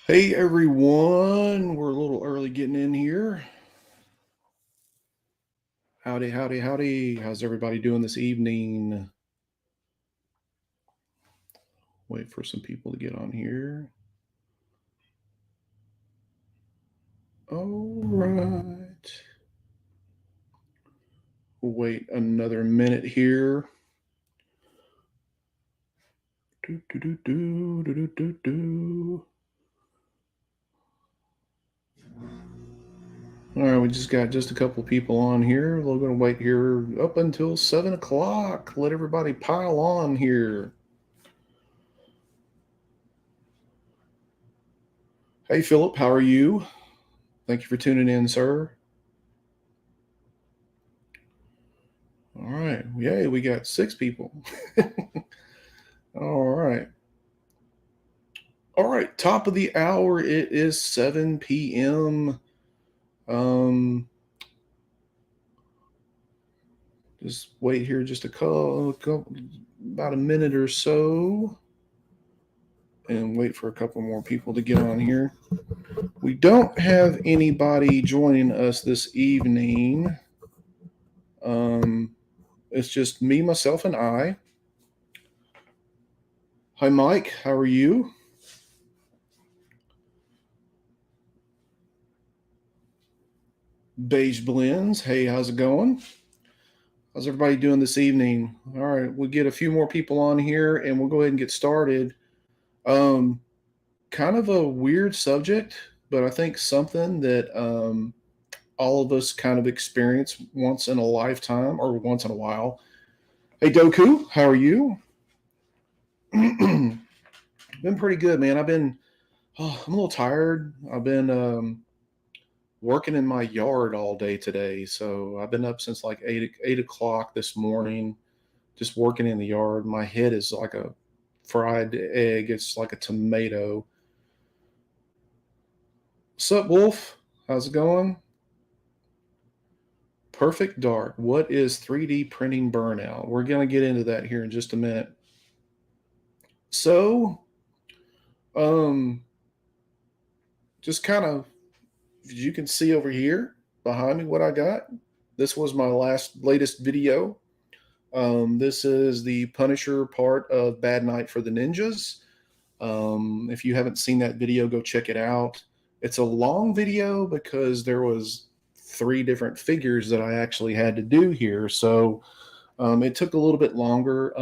Hey everyone, we're a little early getting in here. Howdy, howdy, howdy. How's everybody doing this evening? Wait for some people to get on here. All right. We'll wait another minute here. Do, do, do, do, do, do, do, do. All right, we just got just a couple people on here. We're going to wait here up until 7 o'clock. Let everybody pile on here. Hey, Philip, how are you? Thank you for tuning in, sir. All right. Yay, we got 6 people. All right. All right. Top of the hour. It is 7 p.m. Um, just wait here just about a minute or so and wait for a couple more people to get on here. We don't have anybody joining us this evening. It's just me, myself, and I. Hi, Mike. How are you? Beige Blends. Hey, how's it going? How's everybody doing this evening? All right, we'll get a few more people on here and we'll go ahead and get started. Um, Kind of a weird subject, but I think something that all of us kind of experience once in a lifetime or once in a while. Hey, Doku, how are you? Been pretty good, man. I'm a little tired. I've been working in my yard all day today. So I've been up since like 8 o'clock this morning, just working in the yard. My head is like a fried egg. It's like a tomato. What's up, Wolf? How's it going? Perfect Dark. What is 3D printing burnout? We're going to get into that here in just a minute. So, um, just kind of, as you can see over here behind me, what I got. This was my latest video. This is the Punisher part of Bad Night for the Ninjas. If you haven't seen that video, go check it out. It's a long video because there was 3 different figures that I actually had to do here. So it took a little bit longer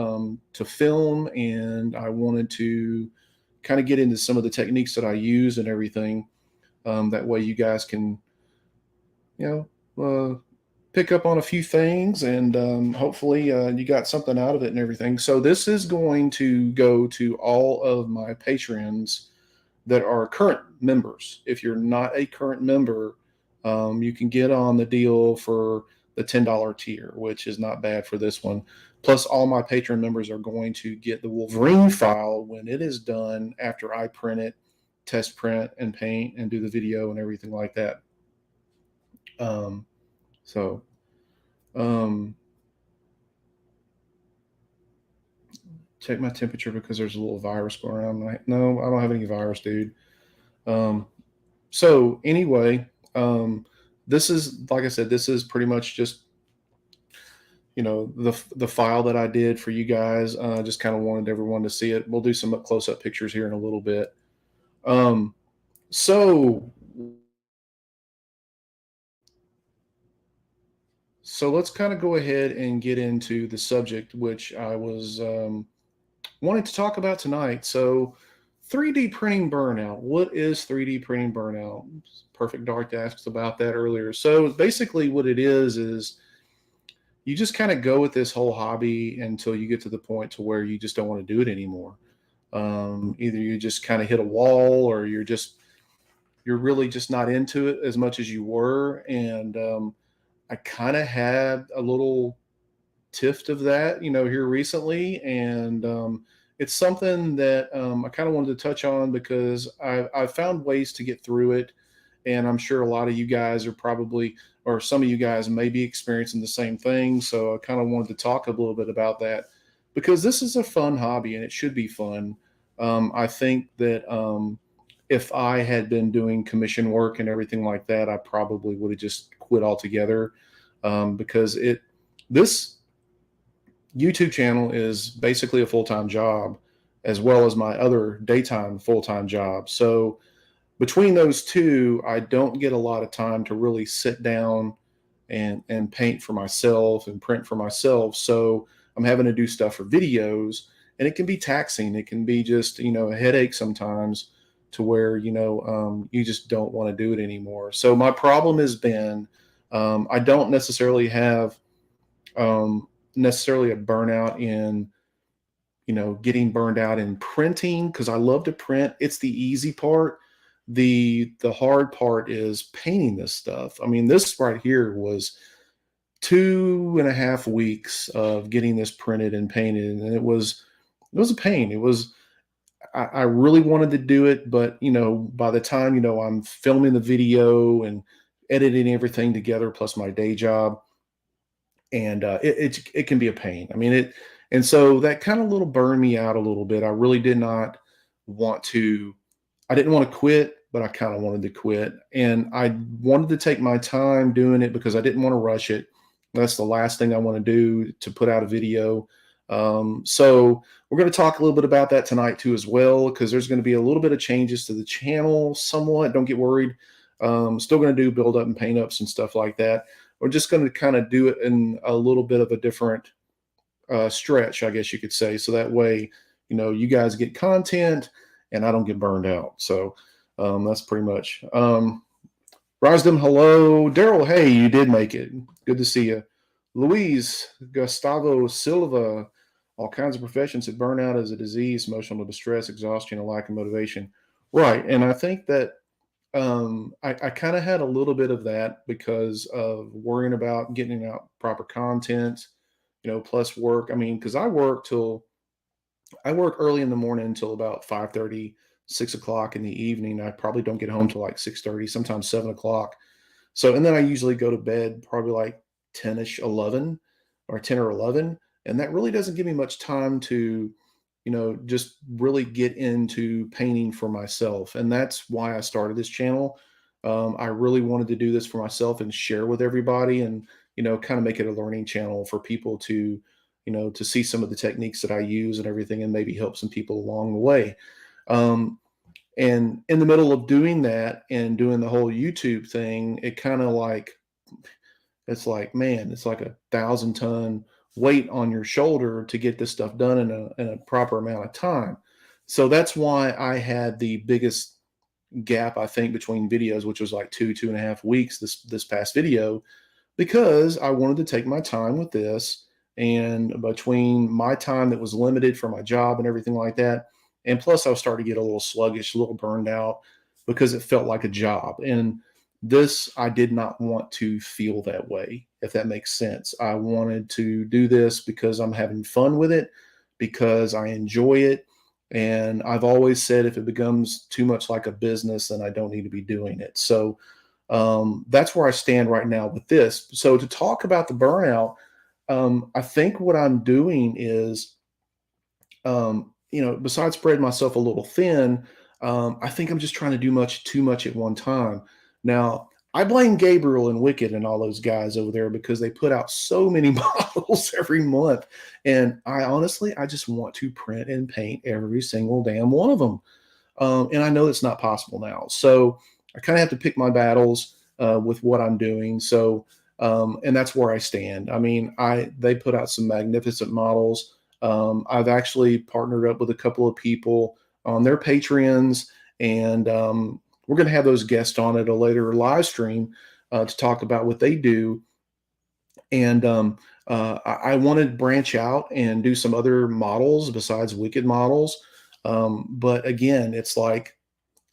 to film, and I wanted to kind of get into some of the techniques that I use and everything. That way, you guys can, you pick up on a few things, and hopefully, you got something out of it and everything. So, this is going to go to all of my patrons that are current members. If you're not a current member, you can get on the deal for the $10 tier, which is not bad for this one. Plus, all my patron members are going to get the Wolverine file when it is done after I print it, test print, and paint, and do the video and everything like that. Um, so, um, check my temperature because there's a little virus going around. No, I don't have any virus, dude. Um, so anyway, this is, like I said, this is pretty much just the file that I did for you guys. Just kind of wanted everyone to see it. We'll do some close up pictures here in a little bit. Um, so so let's kind of go ahead and get into the subject which I was wanting to talk about tonight. So 3D printing burnout. What is 3D printing burnout? Perfect Dark asked about that earlier. So basically, what it is you just kind of go with this whole hobby until you get to the point to where you just don't want to do it anymore. Either you just kind of hit a wall, or you're really just not into it as much as you were. And I kind of had a little tiff of that, here recently, and it's something that I kind of wanted to touch on because I've found ways to get through it, and I'm sure a lot of you guys are probably, or some of you guys may be experiencing the same thing. So I kind of wanted to talk a little bit about that because this is a fun hobby and it should be fun. I think that if I had been doing commission work and everything like that, I probably would have just quit altogether, because this YouTube channel is basically a full time job, as well as my other daytime full time job. So between those two, I don't get a lot of time to really sit down and paint for myself and print for myself. So I'm having to do stuff for videos, and it can be taxing. It can be just a headache sometimes, to where you just don't want to do it anymore. So my problem has been, I don't necessarily have necessarily a burnout in getting burned out in printing, because I love to print. It's the easy part. The hard part is painting this stuff. I mean, this right here was 2.5 weeks of getting this printed and painted, and it was a pain. I really wanted to do it, but by the time I'm filming the video and editing everything together, plus my day job, and it can be a pain. I mean it, and so that kind of little burned me out a little bit. I really did not want to. I didn't want to quit, but I kind of wanted to quit, and I wanted to take my time doing it because I didn't want to rush it. That's the last thing I want to do, to put out a video. So we're going to talk a little bit about that tonight too, as well, because there's going to be a little bit of changes to the channel, somewhat. Don't get worried. Still going to do build up and paint ups and stuff like that. We're just going to kind of do it in a little bit of a different stretch, I guess you could say. So that way, you guys get content and I don't get burned out. So that's pretty much. Rosdom, hello. Daryl, hey, you did make it. Good to see you. Louise, Gustavo Silva, all kinds of professions said burnout is a disease, emotional distress, exhaustion, a lack of motivation. Right. And I think that I kind of had a little bit of that because of worrying about getting out proper content, plus work. I mean, because I work early in the morning until about 5:30, 6 o'clock in the evening. I probably don't get home till like 6:30, sometimes 7 o'clock. So, and then I usually go to bed probably like 10ish, 11, or 10 or 11. And that really doesn't give me much time to, just really get into painting for myself. And that's why I started this channel. I really wanted to do this for myself and share with everybody, and, kind of make it a learning channel for people to, to see some of the techniques that I use and everything, and maybe help some people along the way. Um, and in the middle of doing that and doing the whole YouTube thing, it kind of like, it's like, man, it's like 1,000-ton weight on your shoulder to get this stuff done in a proper amount of time. So that's why I had the biggest gap, I think, between videos, which was like 2.5 weeks this past video, because I wanted to take my time with this. And between my time that was limited for my job and everything like that, and plus I was starting to get a little sluggish, a little burned out, because it felt like a job. And this, I did not want to feel that way, if that makes sense. I wanted to do this because I'm having fun with it, because I enjoy it. And I've always said, if it becomes too much like a business, then I don't need to be doing it. So that's where I stand right now with this. So to talk about the burnout, I think what I'm doing is, besides spreading myself a little thin, I think I'm just trying to do too much at one time. Now, I blame Gabriel and Wicked and all those guys over there, because they put out so many models every month. And I just want to print and paint every single damn one of them. And I know it's not possible now. So I kind of have to pick my battles with what I'm doing. So, and that's where I stand. I mean, they put out some magnificent models. I've actually partnered up with a couple of people on their Patreons, and we're going to have those guests on at a later live stream to talk about what they do. And I wanted to branch out and do some other models besides Wicked models. But again, it's like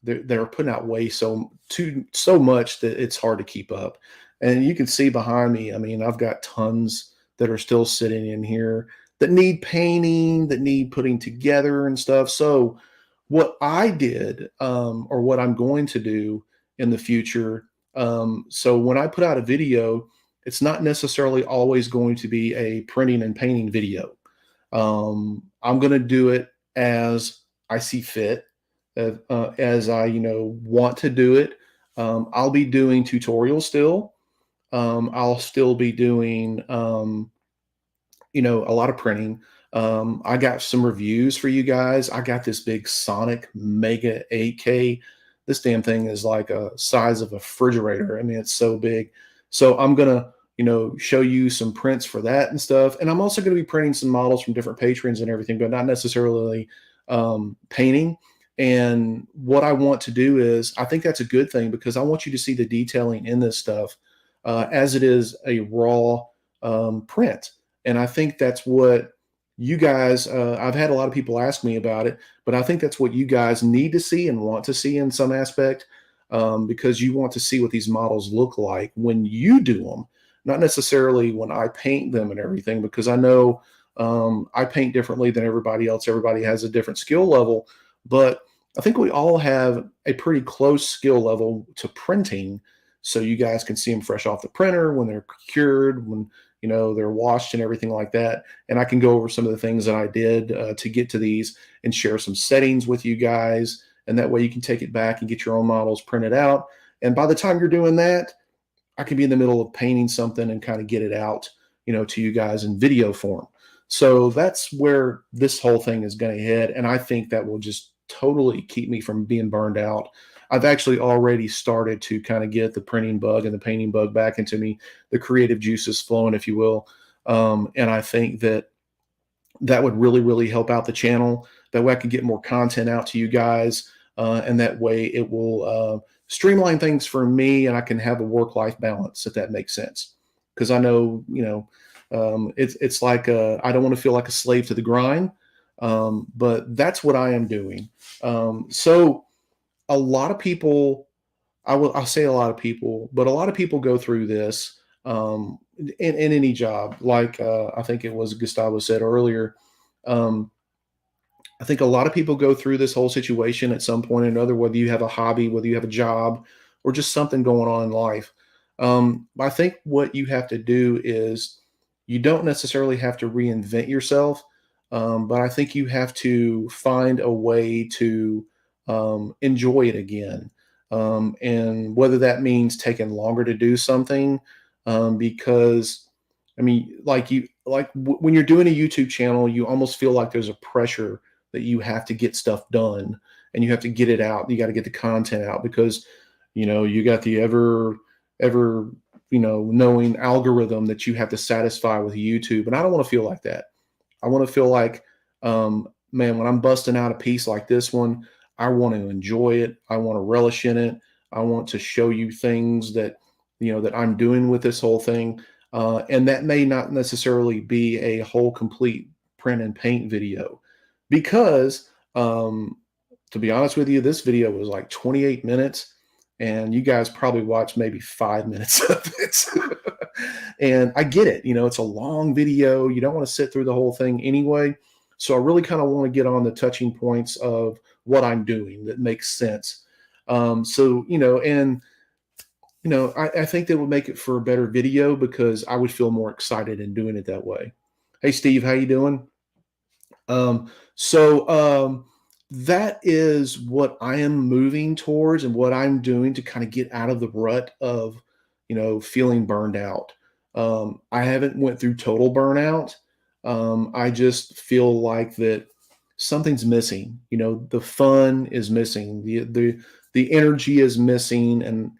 they're putting out so much that it's hard to keep up. And you can see behind me, I mean, I've got tons that are still sitting in here that need painting, that need putting together and stuff. So what I did, or what I'm going to do in the future, so when I put out a video, it's not necessarily always going to be a printing and painting video. I'm going to do it as I see fit. as I, want to do it. I'll be doing tutorials still. I'll still be doing, a lot of printing. I got some reviews for you guys. I got this big Sonic Mega 8K. This damn thing is like a size of a refrigerator. I mean, it's so big. So I'm gonna, show you some prints for that and stuff. And I'm also gonna be printing some models from different patrons and everything, but not necessarily painting. And what I want to do is, I think that's a good thing because I want you to see the detailing in this stuff as it is a raw print. And I think that's what you guys, I've had a lot of people ask me about it, but I think that's what you guys need to see and want to see in some aspect, because you want to see what these models look like when you do them, not necessarily when I paint them and everything, because I know I paint differently than everybody else. Everybody has a different skill level, but I think we all have a pretty close skill level to printing. So you guys can see them fresh off the printer when they're cured, when they're washed and everything like that. And I can go over some of the things that I did to get to these and share some settings with you guys. And that way you can take it back and get your own models printed out. And by the time you're doing that, I can be in the middle of painting something and kind of get it out, to you guys in video form. So that's where this whole thing is going to head. And I think that will just totally keep me from being burned out. I've actually already started to kind of get the printing bug and the painting bug back into me, the creative juices flowing, if you will. And I think that that would really, really help out the channel. That way I can get more content out to you guys. And that way it will streamline things for me and I can have a work-life balance, if that makes sense. Because I know, it's like I don't want to feel like a slave to the grind. But that's what I am doing. So a lot of people, I'll say a lot of people, but a lot of people go through this in any job. Like I think it was Gustavo said earlier. Um, I think a lot of people go through this whole situation at some point or another, whether you have a hobby, whether you have a job, or just something going on in life. I think what you have to do is you don't necessarily have to reinvent yourself, but I think you have to find a way to enjoy it again. And whether that means taking longer to do something, because I mean, when you're doing a YouTube channel, you almost feel like there's a pressure that you have to get stuff done and you have to get it out. You got to get the content out because, you got the ever, knowing algorithm that you have to satisfy with YouTube. And I don't want to feel like that. I want to feel like, man, when I'm busting out a piece like this one, I want to enjoy it. I want to relish in it. I want to show you things that, that I'm doing with this whole thing. And that may not necessarily be a whole complete print and paint video because, to be honest with you, this video was like 28 minutes and you guys probably watched maybe 5 minutes of it. And I get it. It's a long video. You don't want to sit through the whole thing anyway. So I really kind of want to get on the touching points of what I'm doing that makes sense. I think that would make it for a better video because I would feel more excited in doing it that way. Hey, Steve, how you doing? So that is what I am moving towards and what I'm doing to kind of get out of the rut of, feeling burned out. I haven't went through total burnout. I just feel like that something's missing. The fun is missing. The energy is missing. And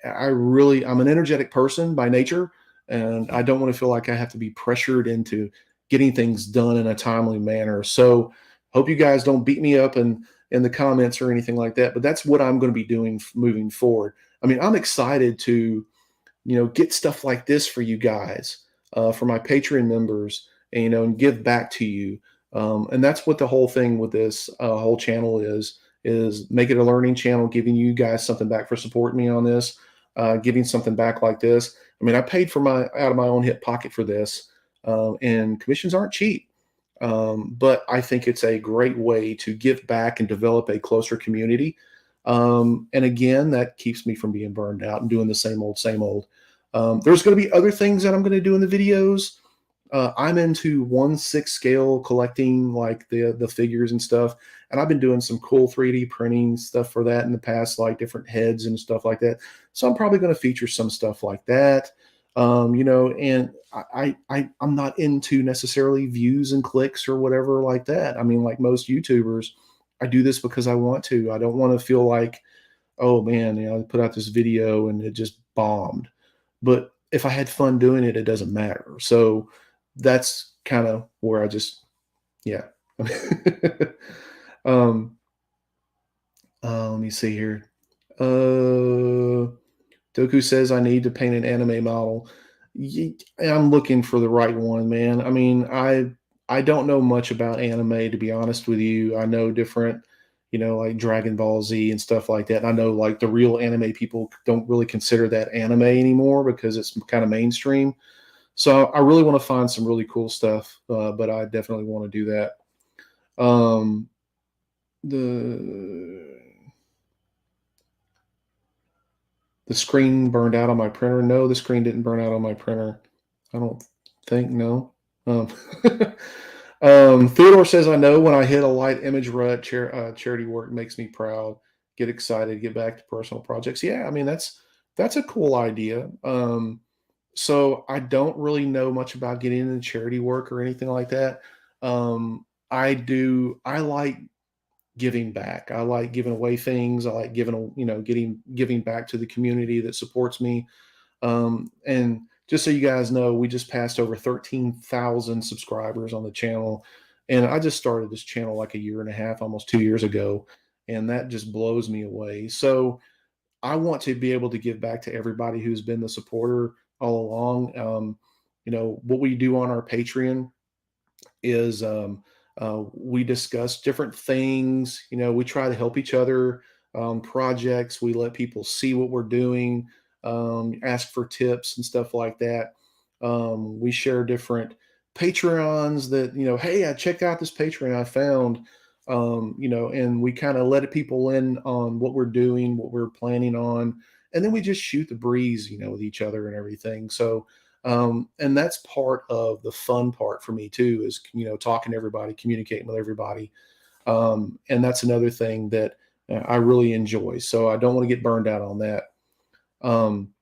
I'm an energetic person by nature, and I don't want to feel like I have to be pressured into getting things done in a timely manner. So hope you guys don't beat me up in the comments or anything like that, but that's what I'm going to be doing moving forward. I mean, I'm excited to, get stuff like this for you guys, for my Patreon members, and give back to you. And that's what the whole thing with this whole channel is make it a learning channel, giving you guys something back for supporting me on this, giving something back like this. I mean, I paid out of my own hip pocket for this, and commissions aren't cheap. But I think it's a great way to give back and develop a closer community. And again, that keeps me from being burned out and doing the same old, same old. There's going to be other things that I'm going to do in the videos. I'm into 1/6 scale collecting, like the figures and stuff. And I've been doing some cool 3D printing stuff for that in the past, like different heads and stuff like that. So I'm probably going to feature some stuff like that. And I'm not into necessarily views and clicks or whatever like that. I mean, like most YouTubers, I do this because I want to. I don't want to feel like, oh man, I put out this video and it just bombed. But if I had fun doing it, it doesn't matter. So that's kind of where I just, yeah. um, let me see here. Doku says I need to paint an anime model. I'm looking for the right one, man. I mean, I don't know much about anime, to be honest with you. I know different, like Dragon Ball Z and stuff like that. And I know like the real anime people don't really consider that anime anymore because it's kind of mainstream. So I really want to find some really cool stuff, but I definitely want to do that. Um, the The screen burned out on my printer. No, the screen didn't burn out on my printer. I don't think, no. Um, Theodore says, I know when I hit a light image rut, charity work makes me proud, get excited, get back to personal projects. Yeah, I mean, that's a cool idea. So I don't really know much about getting into charity work or anything like that. I like giving back. I like giving away things. I like giving back to the community that supports me. And just so you guys know, we just passed over 13,000 subscribers on the channel. And I just started this channel like a year and a half, almost 2 years ago. And that just blows me away. So I want to be able to give back to everybody who's been the supporter all along. What we do on our Patreon is we discuss different things. We try to help each other, projects. We let people see what we're doing, ask for tips and stuff like that. We share different Patreons that, hey, I checked out this Patreon I found, and we kind of let people in on what we're doing, what we're planning on. And then we just shoot the breeze, with each other and everything. So, and that's part of the fun part for me too, is talking to everybody, communicating with everybody, and that's another thing that I really enjoy. So I don't want to get burned out on that. um,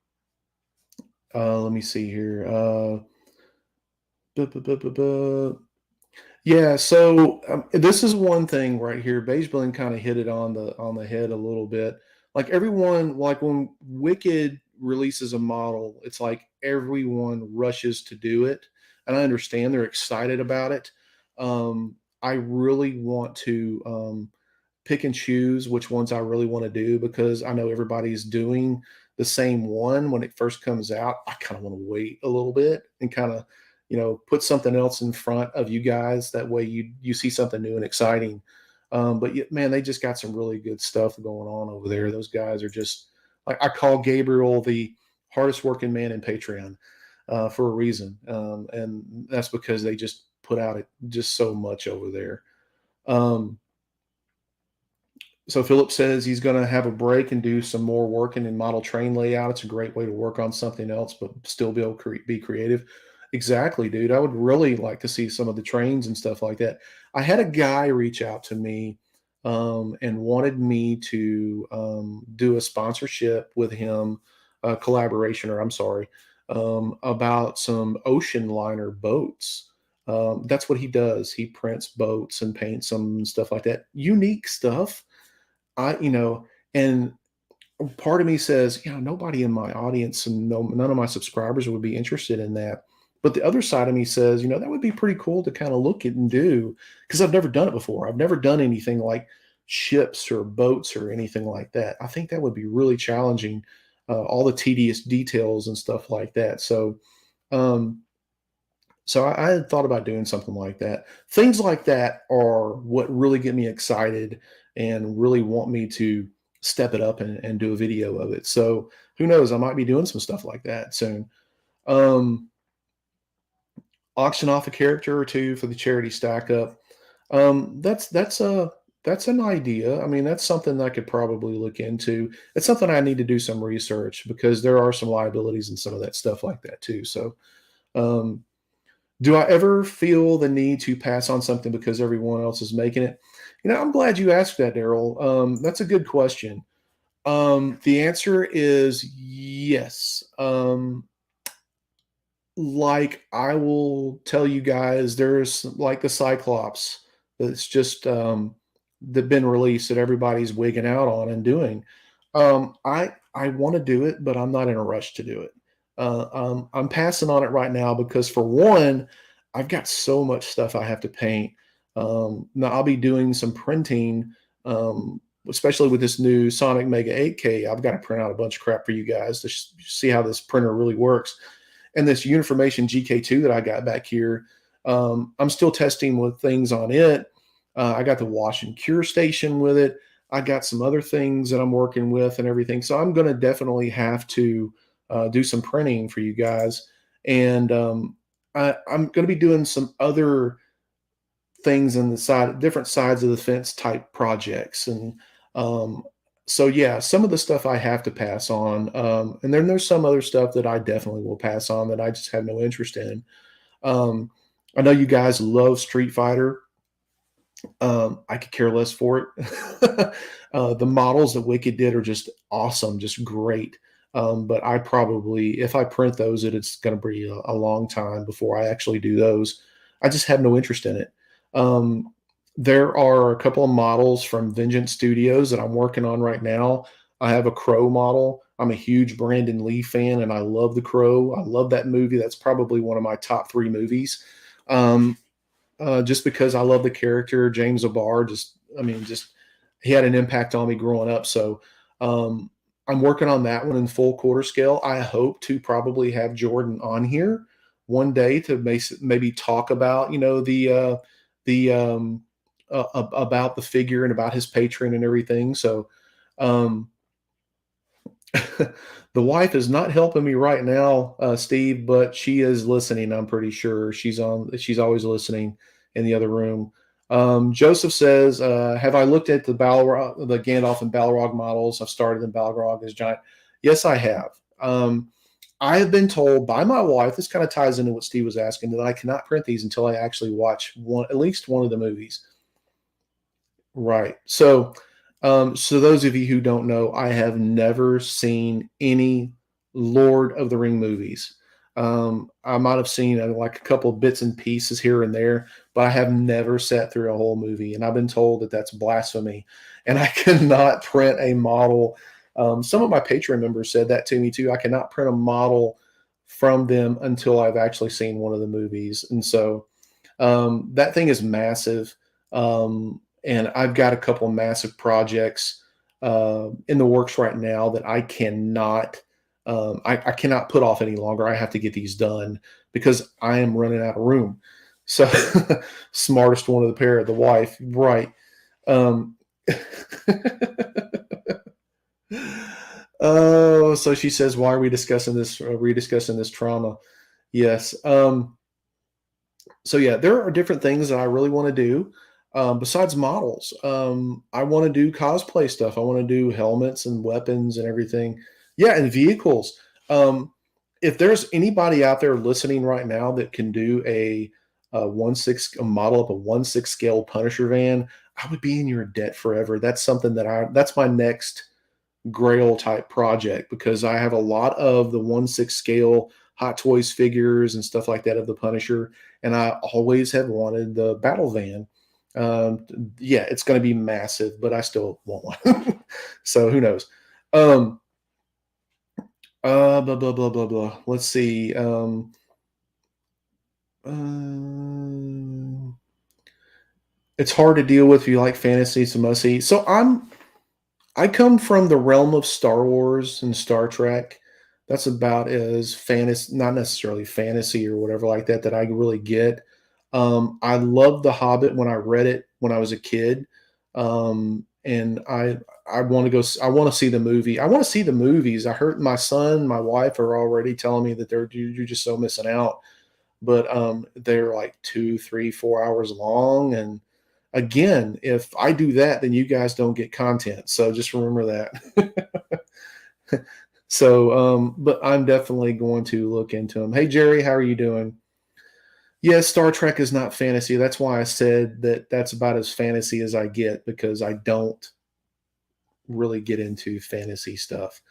Let me see here. Bu- bu- bu- bu- bu- yeah, so this is one thing right here. Beige Blend kind of hit it on the head a little bit. Like everyone, like when Wicked releases a model, it's like everyone rushes to do it, and I understand they're excited about it. I really want to pick and choose which ones I really want to do because I know everybody's doing the same one when it first comes out. I kind of want to wait a little bit and kind of, put something else in front of you guys. That way you see something new and exciting. But man, they just got some really good stuff going on over there. Those guys are just like, I call Gabriel the hardest working man in Patreon for a reason, and that's because they just put out it just so much over there. Um, so Philip says he's going to have a break and do some more working in model train layout. It's a great way to work on something else, but still be able to be creative. Exactly, dude. I would really like to see some of the trains and stuff like that. I had a guy reach out to me, and wanted me to do a sponsorship with him, a collaboration, or I'm sorry, about some ocean liner boats. That's what he does. He prints boats and paints them and stuff like that. Unique stuff. And part of me says, nobody in my audience and none of my subscribers would be interested in that. But the other side of me says, that would be pretty cool to kind of look at and do, because I've never done it before. I've never done anything like ships or boats or anything like that. I think that would be really challenging, all the tedious details and stuff like that. Um, so I had thought about doing something like that. Things like that are what really get me excited and really want me to step it up and do a video of it. So who knows? I might be doing some stuff like that soon. Um, Auction off a character or two for the charity stack up. That's an idea. I mean, that's something I could probably look into. It's something I need to do some research because there are some liabilities and some of that stuff like that too. So um, do I ever feel the need to pass on something because everyone else is making it? I'm glad you asked that, Daryl. That's a good question. The answer is yes. Like I will tell you guys, there's like the Cyclops that's just that been released that everybody's wigging out on and doing. I want to do it, but I'm not in a rush to do it. I'm passing on it right now because for one, I've got so much stuff I have to paint. Now I'll be doing some printing, especially with this new Sonic Mega 8K. I've got to print out a bunch of crap for you guys to see how this printer really works. And this Uniformation GK2 that I got back here, I'm still testing with things on it. I got the wash and cure station with it. I got some other things that I'm working with and everything. So I'm going to definitely have to do some printing for you guys. And I'm going to be doing some other things in the side, different sides of the fence type projects. And um, so, yeah, some of the stuff I have to pass on. And then there's some other stuff that I definitely will pass on that I just have no interest in. Um, I know you guys love Street Fighter. I could care less for it. The models that Wicked did are just awesome, just great. But I probably, if I print those, it's going to be a long time before I actually do those. I just have no interest in it. Um, there are a couple of models from Vengeance Studios that I'm working on right now. I have a Crow model. I'm a huge Brandon Lee fan, and I love The Crow. I love that movie. That's probably one of my top three movies. Um, just because I love the character. James O'Barr, just he had an impact on me growing up. So um, I'm working on that one in full quarter scale. I hope to probably have Jordan on here one day to maybe talk about the about the figure and about his patron and everything. So um, the wife is not helping me right now, Steve, but she is listening. I'm pretty sure she's on. She's always listening in the other room. Joseph says, "Have I looked at the the Gandalf and Balrog models? I've started in Balrog as giant. Yes, I have. I have been told by my wife. This kind of ties into what Steve was asking that I cannot print these until I actually watch at least one of the movies. Right. So those of you who don't know, I have never seen any Lord of the Ring movies. I might have seen like a couple of bits and pieces here and there, but I have never sat through a whole movie. And I've been told that that's blasphemy. And I cannot print a model. Some of my Patreon members said that to me too. I cannot print a model from them until I've actually seen one of the movies. And so that thing is massive. And I've got a couple of massive projects in the works right now that I cannot I cannot put off any longer. I have to get these done because I am running out of room. So smartest one of the pair, the wife, right? Um, oh, so she says, "Why are we discussing this? Are we discussing this trauma?" Yes. So yeah, there are different things that I really want to do. Besides models, I want to do cosplay stuff. I want to do helmets and weapons and everything. Yeah, and vehicles. If there's anybody out there listening right now that can do a model of a 1/6 scale Punisher van, I would be in your debt forever. That's something that's my next Grail type project because I have a lot of the 1/6 scale Hot Toys figures and stuff like that of the Punisher, and I always have wanted the battle van. Yeah, it's going to be massive, but I still want one. So who knows? Um, blah blah blah blah blah. Let's see. Uh, it's hard to deal with if you like fantasy. It's a must see. I come from the realm of Star Wars and Star Trek. That's about as fantasy, not necessarily fantasy or whatever like that, that I really get. I loved The Hobbit when I read it when I was a kid, and I want to go. I want to see the movie. I want to see the movies. I heard my son, my wife are already telling me that you're just so missing out. But they're like 2, 3, 4 hours long, and again, if I do that, then you guys don't get content. So just remember that. So, but I'm definitely going to look into them. Hey, Jerry, how are you doing? Yes, Star Trek is not fantasy. That's why I said that that's about as fantasy as I get, because I don't really get into fantasy stuff.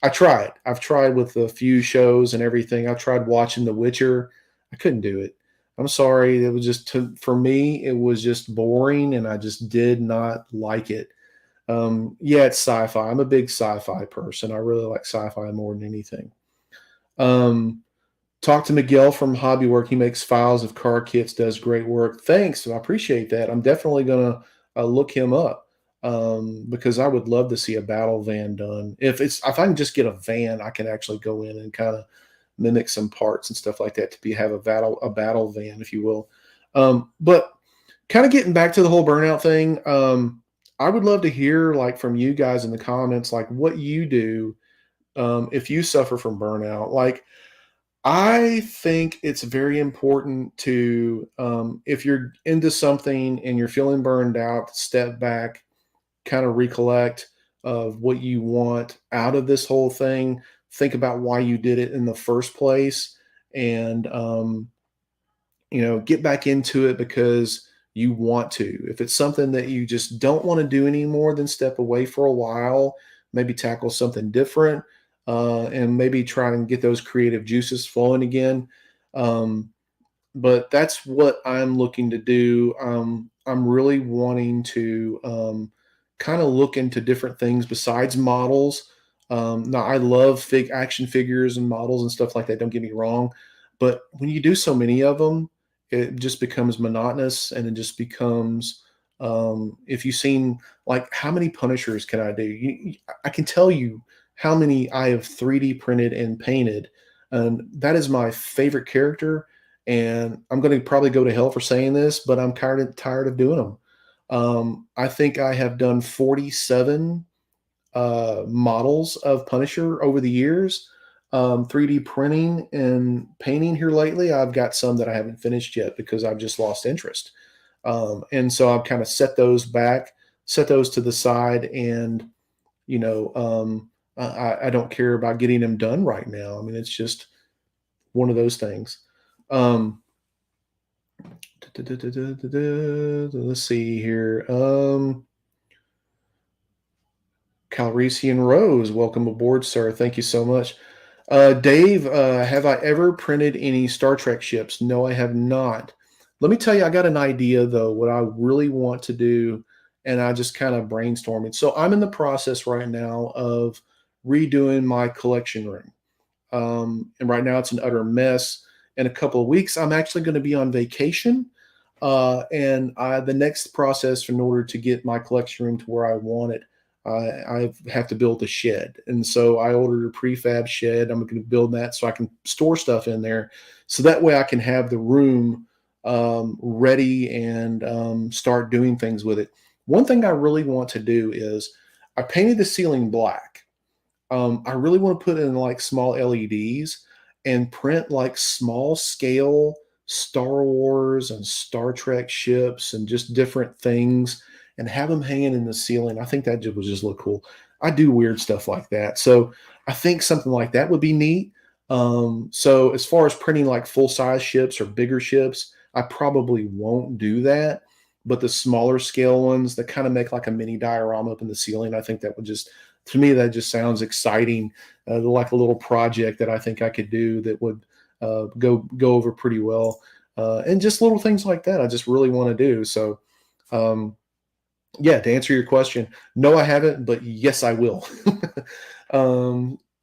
I tried. I've tried with a few shows and everything. I tried watching The Witcher. I couldn't do it. I'm sorry. It was just for me. It was just boring, and I just did not like it. Yeah, it's sci-fi. I'm a big sci-fi person. I really like sci-fi more than anything. Um, Talk to Miguel from Hobbywork. He makes files of car kits, does great work. Thanks. I appreciate that. I'm definitely going to look him up, because I would love to see a battle van done. If I can just get a van, I can actually go in and kind of mimic some parts and stuff like that to have a battle van, if you will. But kind of getting back to the whole burnout thing, I would love to hear like from you guys in the comments, like what you do if you suffer from burnout. Like, I think it's very important to, if you're into something and you're feeling burned out, step back, kind of recollect of what you want out of this whole thing. Think about why you did it in the first place, and get back into it because you want to. If it's something that you just don't want to do anymore, then step away for a while, maybe tackle something different, and maybe try and get those creative juices flowing again. Um, but that's what I'm looking to do. I'm really wanting to kind of look into different things besides models. Now, I love action figures and models and stuff like that. Don't get me wrong, but when you do so many of them, it just becomes monotonous, and it just becomes. If you've seen, like, how many Punishers can I do? I can tell you how many I have 3D printed and painted, and that is my favorite character, and I'm going to probably go to hell for saying this, but I'm tired of doing them. I think I have done 47 models of Punisher over the years. 3D printing and painting here lately, I've got some that I haven't finished yet because I've just lost interest. And so I've kind of set those to the side, and you know, I don't care about getting them done right now. I mean, it's just one of those things. Um, Let's see here. Calrissian Rose, welcome aboard, sir. Thank you so much. Dave, have I ever printed any Star Trek ships? No, I have not. Let me tell you, I got an idea though, what I really want to do, and I just kind of brainstorming. So I'm in the process right now of redoing my collection room. And right now it's an utter mess. In a couple of weeks, I'm actually going to be on vacation. The next process in order to get my collection room to where I want it, I have to build a shed. And so I ordered a prefab shed. I'm going to build that so I can store stuff in there. So that way I can have the room ready and start doing things with it. One thing I really want to do is I painted the ceiling black. I really want to put in like small LEDs and print like small scale Star Wars and Star Trek ships and just different things and have them hanging in the ceiling. I think that would just look cool. I do weird stuff like that. So I think something like that would be neat. So as far as printing like full size ships or bigger ships, I probably won't do that. But the smaller scale ones that kind of make like a mini diorama up in the ceiling, I think that would just, to me, that just sounds exciting, like a little project that I think I could do that would go over pretty well, and just little things like that. I just really want to do so. Um, yeah, to answer your question, no, I haven't, but yes, I will.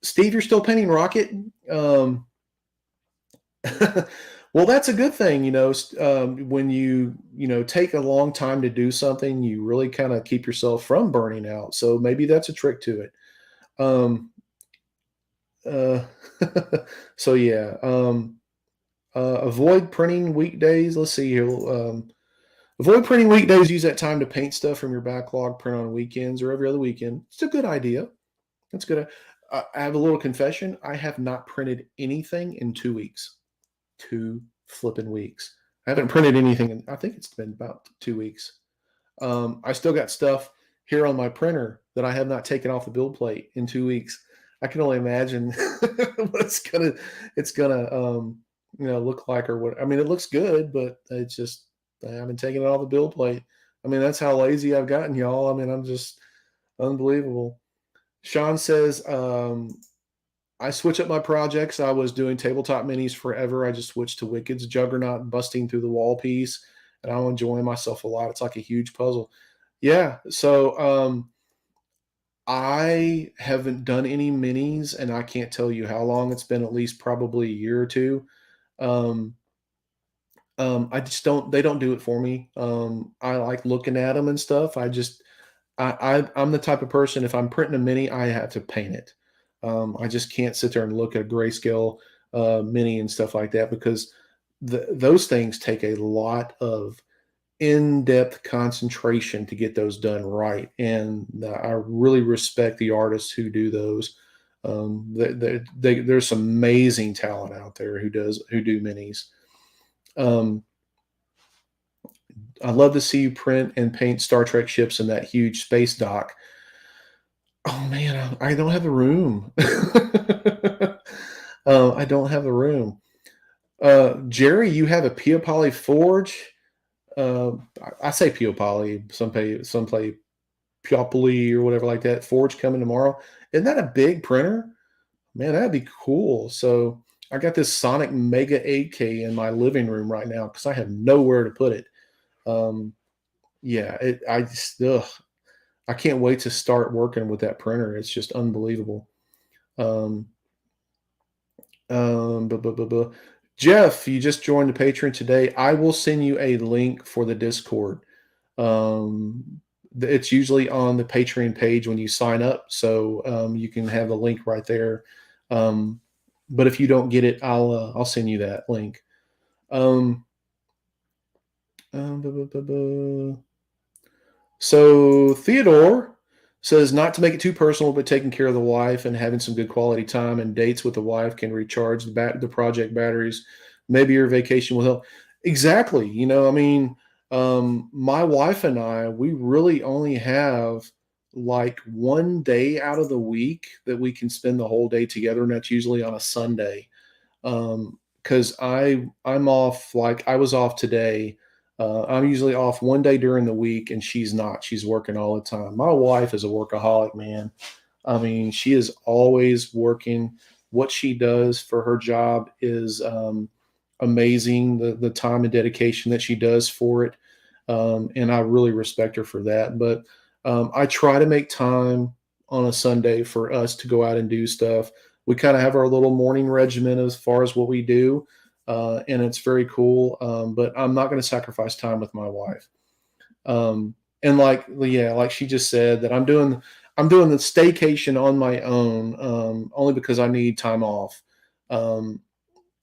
Steve, you're still painting Rocket. Um, well, that's a good thing. When you take a long time to do something, you really kind of keep yourself from burning out. So maybe that's a trick to it. Um, uh, so yeah. Avoid printing weekdays. Let's see here. Avoid printing weekdays. Use that time to paint stuff from your backlog. Print on weekends or every other weekend. It's a good idea. That's good. I have a little confession. I have not printed anything in 2 weeks. 2 flipping weeks. I haven't printed anything in, I think it's been about 2 weeks. I still got stuff here on my printer that I have not taken off the build plate in 2 weeks. I can only imagine what it's gonna look like or what. I mean, it looks good, but it's just I haven't taken it off the bill plate. I mean, that's how lazy I've gotten, y'all. I mean, I'm just unbelievable. Sean says, I switch up my projects. I was doing tabletop minis forever. I just switched to Wicked's Juggernaut busting through the wall piece, and I'm enjoying myself a lot. It's like a huge puzzle. Yeah. So I haven't done any minis, and I can't tell you how long it's been. At least probably a year or two. Um, I just don't. They don't do it for me. I like looking at them and stuff. I'm the type of person, if I'm printing a mini, I have to paint it. I just can't sit there and look at a grayscale mini and stuff like that because those things take a lot of in-depth concentration to get those done right. And I really respect the artists who do those. There's some amazing talent out there who do minis. Um, I love to see you print and paint Star Trek ships in that huge space dock. Oh man, I don't have the room. I don't have the room. Jerry, you have a Pia Poly Forge. I say Pia Poly. Some play Piopoly or whatever like that. Forge coming tomorrow. Isn't that a big printer? Man, that'd be cool. So I got this Sonic Mega 8K in my living room right now because I have nowhere to put it. Um, yeah, I can't wait to start working with that printer. It's just unbelievable. Um, buh, buh, buh, buh. Jeff, you just joined the Patreon today. I will send you a link for the Discord. It's usually on the Patreon page when you sign up, so you can have the link right there. Um, but if you don't get it, I'll send you that link. Buh, buh, buh, buh. So Theodore says not to make it too personal, but taking care of the wife and having some good quality time and dates with the wife can recharge the project batteries. Maybe your vacation will help. Exactly. I mean, my wife and I, we really only have like one day out of the week that we can spend the whole day together, and that's usually on a Sunday. Because I'm off. Like I was off today. I'm usually off one day during the week, and she's not. She's working all the time. My wife is a workaholic, man. I mean, she is always working. What she does for her job is amazing. The time and dedication that she does for it, and I really respect her for that. But I try to make time on a Sunday for us to go out and do stuff. We kind of have our little morning regimen as far as what we do, and it's very cool. But I'm not going to sacrifice time with my wife. And like she just said, that I'm doing the staycation on my own, only because I need time off. Um,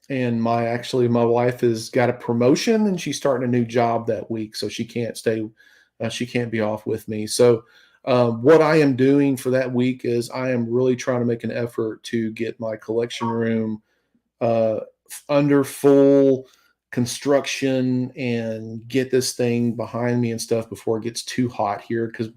and my wife has got a promotion and she's starting a new job that week, so she can't stay. She can't be off with me. So what I am doing for that week is I am really trying to make an effort to get my collection room uh, under full construction and get this thing behind me and stuff before it gets too hot here. Because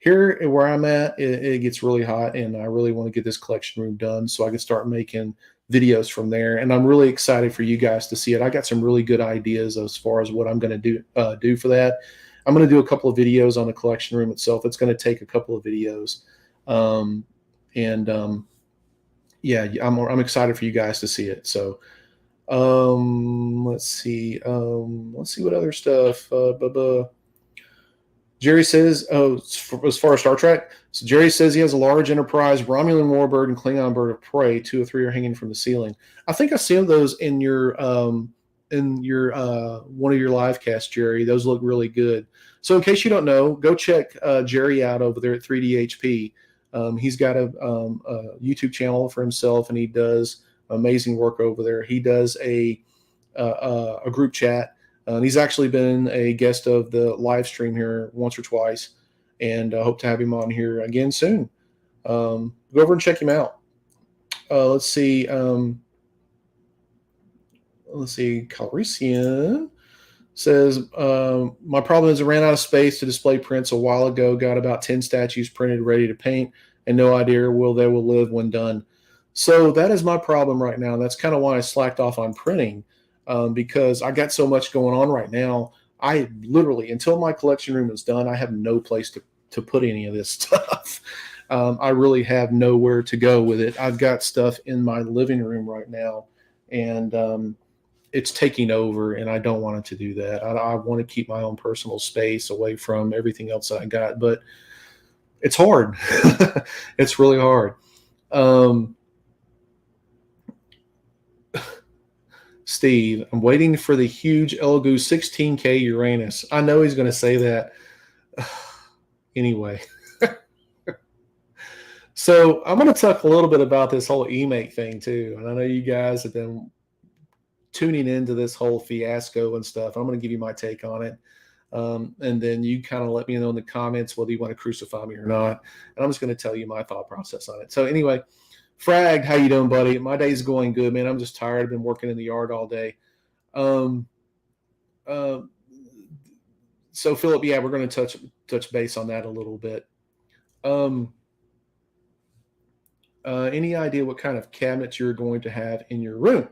here where I'm at, it gets really hot, and I really want to get this collection room done so I can start making videos from there. And I'm really excited for you guys to see it. I got some really good ideas as far as what I'm going to do for that. I'm going to do a couple of videos on the collection room itself. It's going to take a couple of videos, and yeah, I'm excited for you guys to see it. So let's see what other stuff. Jerry says, oh, as far as Star Trek, so Jerry says he has a large Enterprise, Romulan warbird, and Klingon bird of prey. 2 or 3 are hanging from the ceiling. I think I've seen those in your one of your live casts, Jerry. Those look really good. So in case you don't know, go check Jerry out over there at 3DHP. He's got a YouTube channel for himself, and he does amazing work over there. He does a group chat. He's actually been a guest of the live stream here once or twice, and I hope to have him on here again soon. Go over and check him out. Let's see. Calrissian says, my problem is I ran out of space to display prints a while ago. Got about 10 statues printed, ready to paint, and no idea they will live when done. So that is my problem right now. That's kind of why I slacked off on printing. because I got so much going on right now. I literally, until my collection room is done, I have no place to put any of this stuff. I really have nowhere to go with it. I've got stuff in my living room right now, and it's taking over, and I don't want it to do that. I want to keep my own personal space away from everything else that I got, but it's hard. It's really hard. Um, Steve, I'm waiting for the huge Elegoo 16K Uranus. I know he's going to say that. Anyway, so I'm going to talk a little bit about this whole eMake thing too. And I know you guys have been tuning into this whole fiasco and stuff. I'm going to give you my take on it. And then you kind of let me know in the comments whether you want to crucify me or not. And I'm just going to tell you my thought process on it. So anyway, Frag, how you doing, buddy? My day's going good, man. I'm just tired. I've been working in the yard all day. Um, uh, so Philip, yeah, we're going to touch base on that a little bit. Any idea what kind of cabinets you're going to have in your room?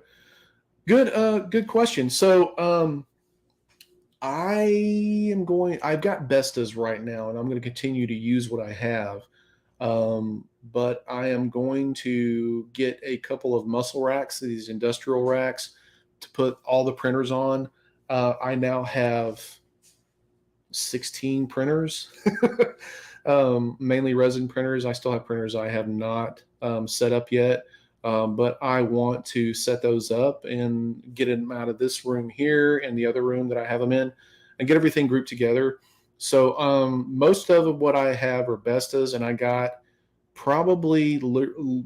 Good question. So I've got Bestas right now, and I'm going to continue to use what I have. But I am going to get a couple of muscle racks, these industrial racks, to put all the printers on. I now have 16 printers, mainly resin printers. I still have printers I have not set up yet, but I want to set those up and get them out of this room here and the other room that I have them in, and get everything grouped together. So most of what I have are Bestas, and I got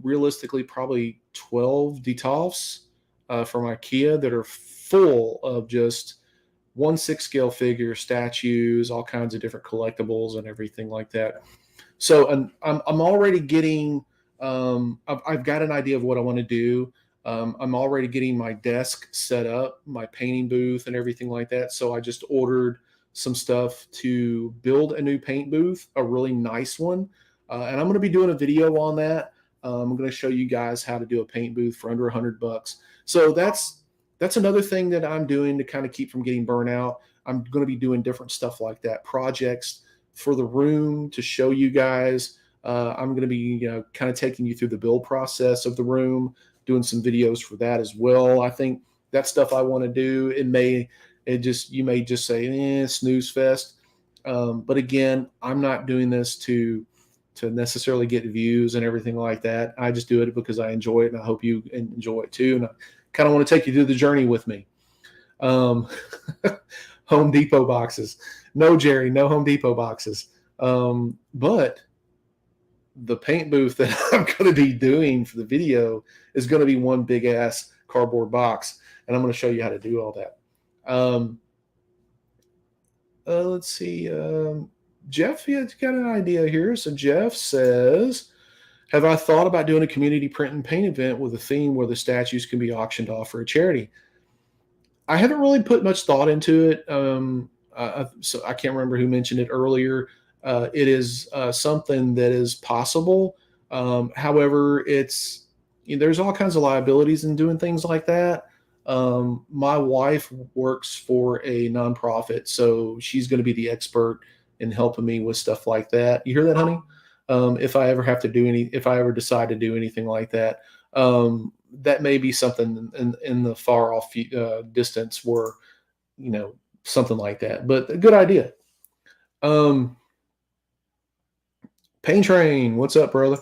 realistically probably 12 Detolfs from IKEA that are full of just 1/6 scale figures, statues, all kinds of different collectibles and everything like that. So I'm already getting, I've got an idea of what I want to do. I'm already getting my desk set up, my painting booth and everything like that. So I just ordered some stuff to build a new paint booth, a really nice one. And I'm going to be doing a video on that. I'm going to show you guys how to do a paint booth for under $100. So that's another thing that I'm doing to kind of keep from getting burnout. I'm going to be doing different stuff like that, projects for the room to show you guys. I'm going to be, kind of taking you through the build process of the room, doing some videos for that as well. I think that's stuff I want to do. You may just say, snooze fest. But again, I'm not doing this to necessarily get views and everything like that. I just do it because I enjoy it, and I hope you enjoy it too. And I kind of want to take you through the journey with me. Home Depot boxes. No, Jerry, no Home Depot boxes. But the paint booth that I'm going to be doing for the video is going to be one big ass cardboard box. And I'm going to show you how to do all that. Let's see. Jeff, yeah, got an idea here. So Jeff says, have I thought about doing a community print and paint event with a theme where the statues can be auctioned off for a charity? I haven't really put much thought into it. So I can't remember who mentioned it earlier. It is something that is possible. However, there's all kinds of liabilities in doing things like that. My wife works for a nonprofit, so she's going to be the expert in helping me with stuff like that. You hear that, honey? If I ever decide to do anything like that, that may be something in the far off distance where, something like that, but a good idea. Pain Train, what's up, brother?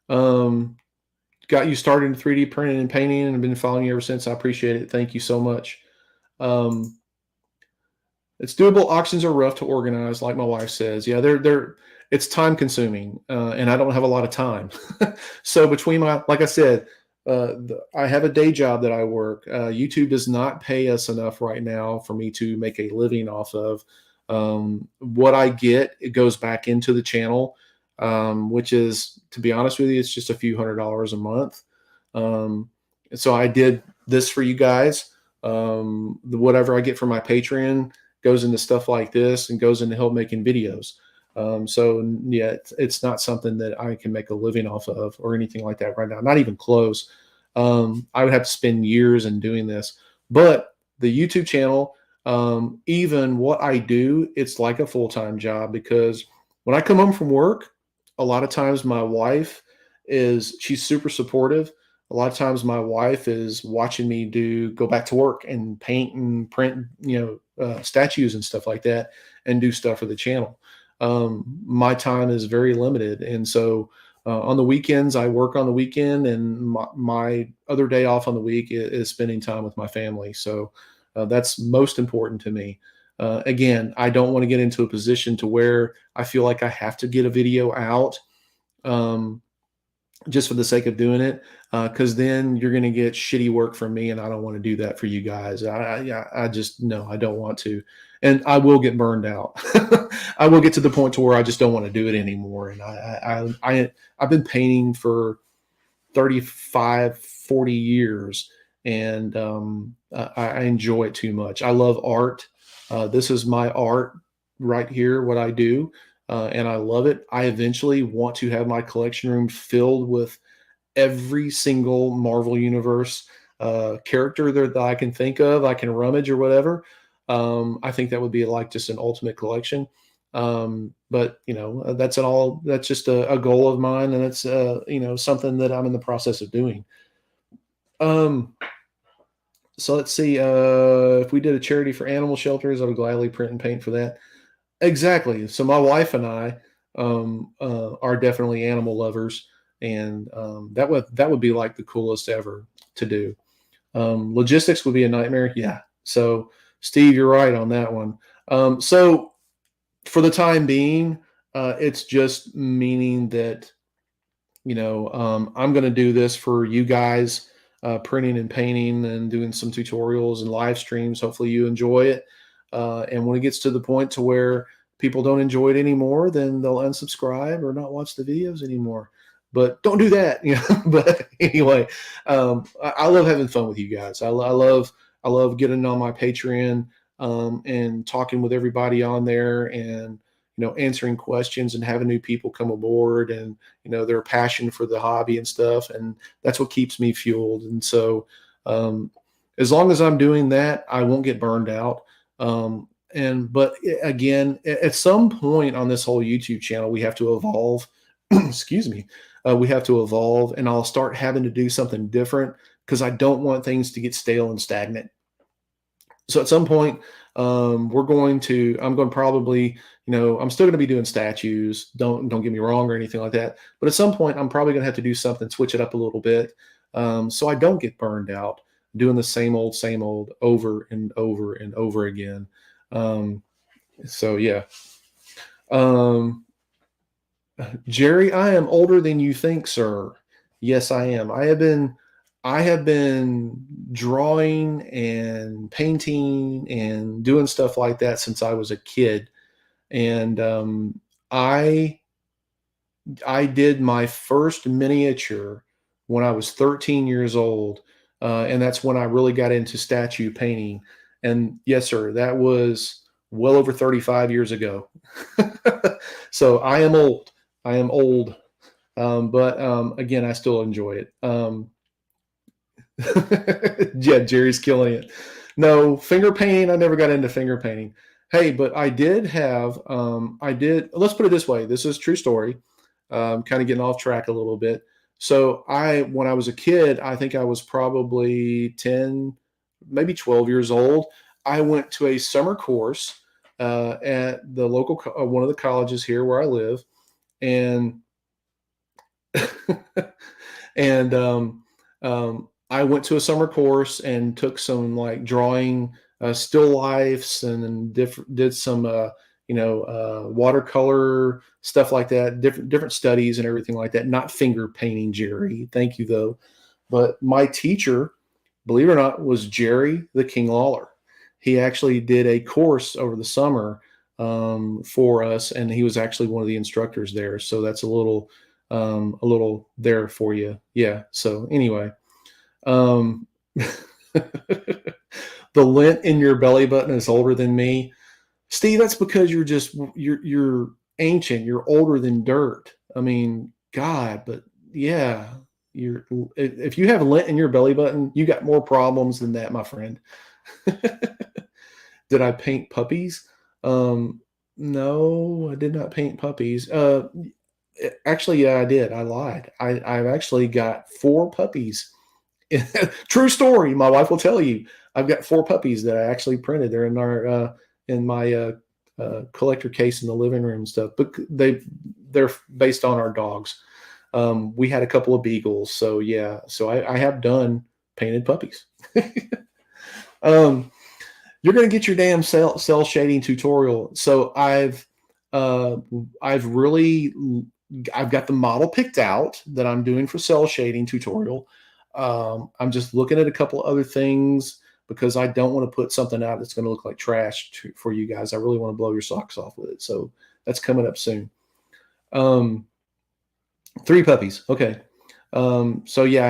Got you started in 3D printing and painting, and I've been following you ever since. I appreciate it. Thank you so much. It's doable. Auctions are rough to organize, like my wife says. Yeah, it's time consuming, and I don't have a lot of time. So between like I said, I have a day job that I work. YouTube does not pay us enough right now for me to make a living off of. What I get, it goes back into the channel, which is, to be honest with you, it's just a few $100s a month. So I did this for you guys. Whatever I get from my Patreon goes into stuff like this and goes into help making videos. So yeah, it's not something that I can make a living off of or anything like that right now. Not even close. I would have to spend years in doing this, But the YouTube channel, even what I do, it's like a full-time job because when I come home from work, a lot of times my wife she's super supportive. A lot of times my wife is watching me go back to work and paint and print, statues and stuff like that, and do stuff for the channel. My time is very limited, and so on the weekends I work on the weekend, and my other day off on the week is spending time with my family. So that's most important to me. Again, I don't want to get into a position to where I feel like I have to get a video out. Um, just for the sake of doing it, because then you're going to get shitty work from me, and I don't want to do that for you guys. I just no, I don't want to, and I will get burned out. I will get to the point to where I just don't want to do it anymore. And I've been painting for 35, 40 years, and I enjoy it too much. I love art. This is my art right here, what I do, and I love it. I eventually want to have my collection room filled with every single Marvel Universe character that I can think of, I can rummage or whatever. I think that would be like just an ultimate collection. But that's just a goal of mine, and it's something that I'm in the process of doing. Um, so let's see. If we did a charity for animal shelters, I would gladly print and paint for that. Exactly. So my wife and I are definitely animal lovers, and that would be like the coolest ever to do. Logistics would be a nightmare. Yeah. So Steve, you're right on that one. So for the time being, it's just meaning that I'm going to do this for you guys, printing and painting and doing some tutorials and live streams. Hopefully you enjoy it. And when it gets to the point to where people don't enjoy it anymore, then they'll unsubscribe or not watch the videos anymore. But don't do that. But anyway, I love having fun with you guys. I love getting on my Patreon, and talking with everybody on there, and answering questions and having new people come aboard, and their passion for the hobby and stuff, and that's what keeps me fueled. And so as long as I'm doing that, I won't get burned out. But again, at some point on this whole YouTube channel, we have to evolve. Excuse me. We have to evolve, and I'll start having to do something different because I don't want things to get stale and stagnant. So at some point, I'm going to probably, I'm still going to be doing statues. Don't get me wrong or anything like that. But at some point, I'm probably going to have to do something, switch it up a little bit, so I don't get burned out doing the same old over and over and over again. So yeah. Um, Jerry, I am older than you think, sir. Yes, I am. I have been drawing and painting and doing stuff like that since I was a kid. And I I did my first miniature when I was 13 years old, and that's when I really got into statue painting. And yes, sir, that was well over 35 years ago. So I am old. I am old, but again, I still enjoy it. Yeah, Jerry's killing it. No, finger painting, I never got into finger painting. Hey, but let's put it this way. This is a true story. Kind of getting off track a little bit. So when I was a kid, I think I was probably 10, maybe 12 years old. I went to a summer course at the local, one of the colleges here where I live. And, and, I went to a summer course and took some like drawing, still lifes, and then did some watercolor stuff like that, different studies and everything like that. Not finger painting, Jerry. Thank you though. But my teacher, believe it or not, was Jerry the King Lawler. He actually did a course over the summer for us, and he was actually one of the instructors there. So that's a little there for you. Yeah. So anyway, um, the lint in your belly button is older than me. Steve, that's because you're ancient. You're older than dirt. I mean, God, but yeah. You're if you have lint in your belly button, you got more problems than that, my friend. Did I paint puppies? Um, no, I did not paint puppies. Actually, yeah, I did. I lied. I've actually got 4 puppies. True story. My wife will tell you. I've got 4 puppies that I actually printed. They're in our in my collector case in the living room and stuff. But they're based on our dogs. We had a couple of beagles, so yeah. So I have done painted puppies. um, you're going to get your damn cell shading tutorial. So uh, I've really I've got the model picked out that I'm doing for cell shading tutorial. I'm just looking at a couple other things because I don't want to put something out that's going to look like trash for you guys. I really want to blow your socks off with it. So that's coming up soon. 3 puppies. Okay. So yeah, I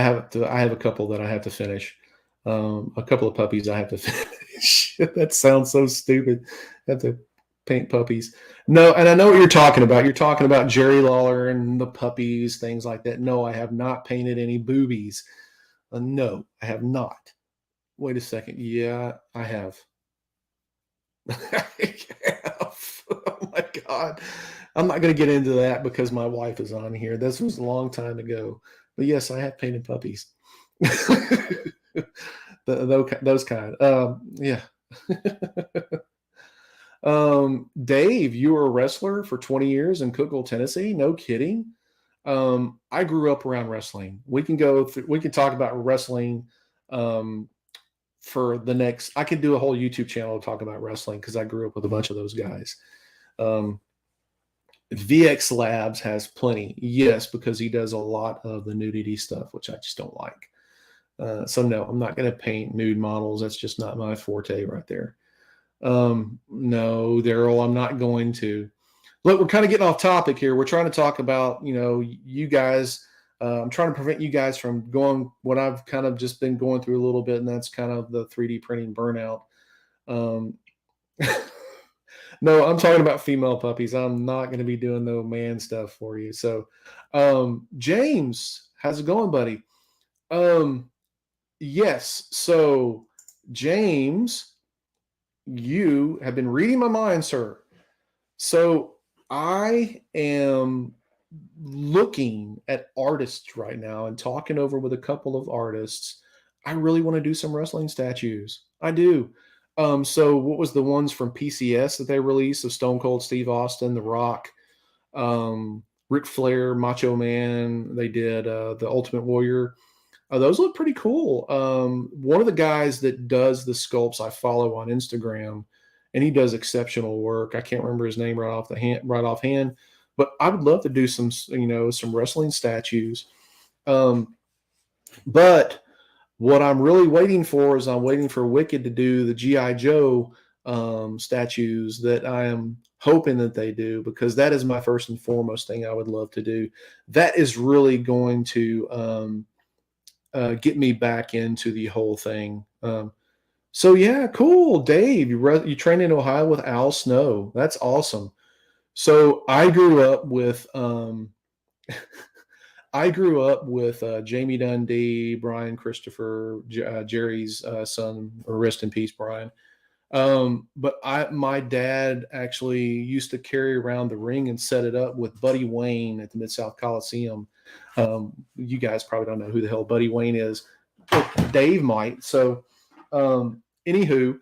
have a couple that I have to finish. A couple of puppies I have to finish. That sounds so stupid. I have to paint puppies. No, and I know what you're talking about. You're talking about Jerry Lawler and the puppies, things like that. No, I have not painted any boobies. No, I have not. Wait a second. Yeah, I have. I have. Oh my God. I'm not going to get into that because my wife is on here. This was a long time ago. But yes, I have painted puppies. Those kind. Yeah. Dave, you were a wrestler for 20 years in Cookeville, Tennessee. No kidding. I grew up around wrestling. We can go through, we can talk about wrestling for the next, I could do a whole YouTube channel to talk about wrestling because I grew up with a bunch of those guys. VX Labs has plenty. Yes, because he does a lot of the nudity stuff, which I just don't like. So no, I'm not going to paint nude models. That's just not my forte right there. No, Daryl, I'm not going to. Look, we're kind of getting off topic here. We're trying to talk about, you guys. I'm trying to prevent you guys from going what I've kind of just been going through a little bit, and that's kind of the 3D printing burnout. No, I'm talking about female puppies. I'm not going to be doing no man stuff for you. So, James, how's it going, buddy? Yes. So, James, you have been reading my mind, sir. So, I am looking at artists right now and talking over with a couple of artists. I really want to do some wrestling statues. I do. So what was the ones from PCS that they released of Stone Cold Steve Austin, The Rock, Ric Flair, Macho Man? They did the Ultimate Warrior. Those look pretty cool. One of the guys that does the sculpts I follow on Instagram, and he does exceptional work. I can't remember his name right offhand, but I would love to do some wrestling statues. But what I'm really waiting for is I'm waiting for Wicked to do the G.I. Joe statues that I am hoping that they do, because that is my first and foremost thing I would love to do. That is really going to get me back into the whole thing. So yeah, cool, Dave. You trained in Ohio with Al Snow. That's awesome. So I grew up with Jamie Dundee, Brian Christopher, Jerry's son, or rest in peace, Brian. But my dad actually used to carry around the ring and set it up with Buddy Wayne at the Mid-South Coliseum. You guys probably don't know who the hell Buddy Wayne is. Dave might. So, anywho,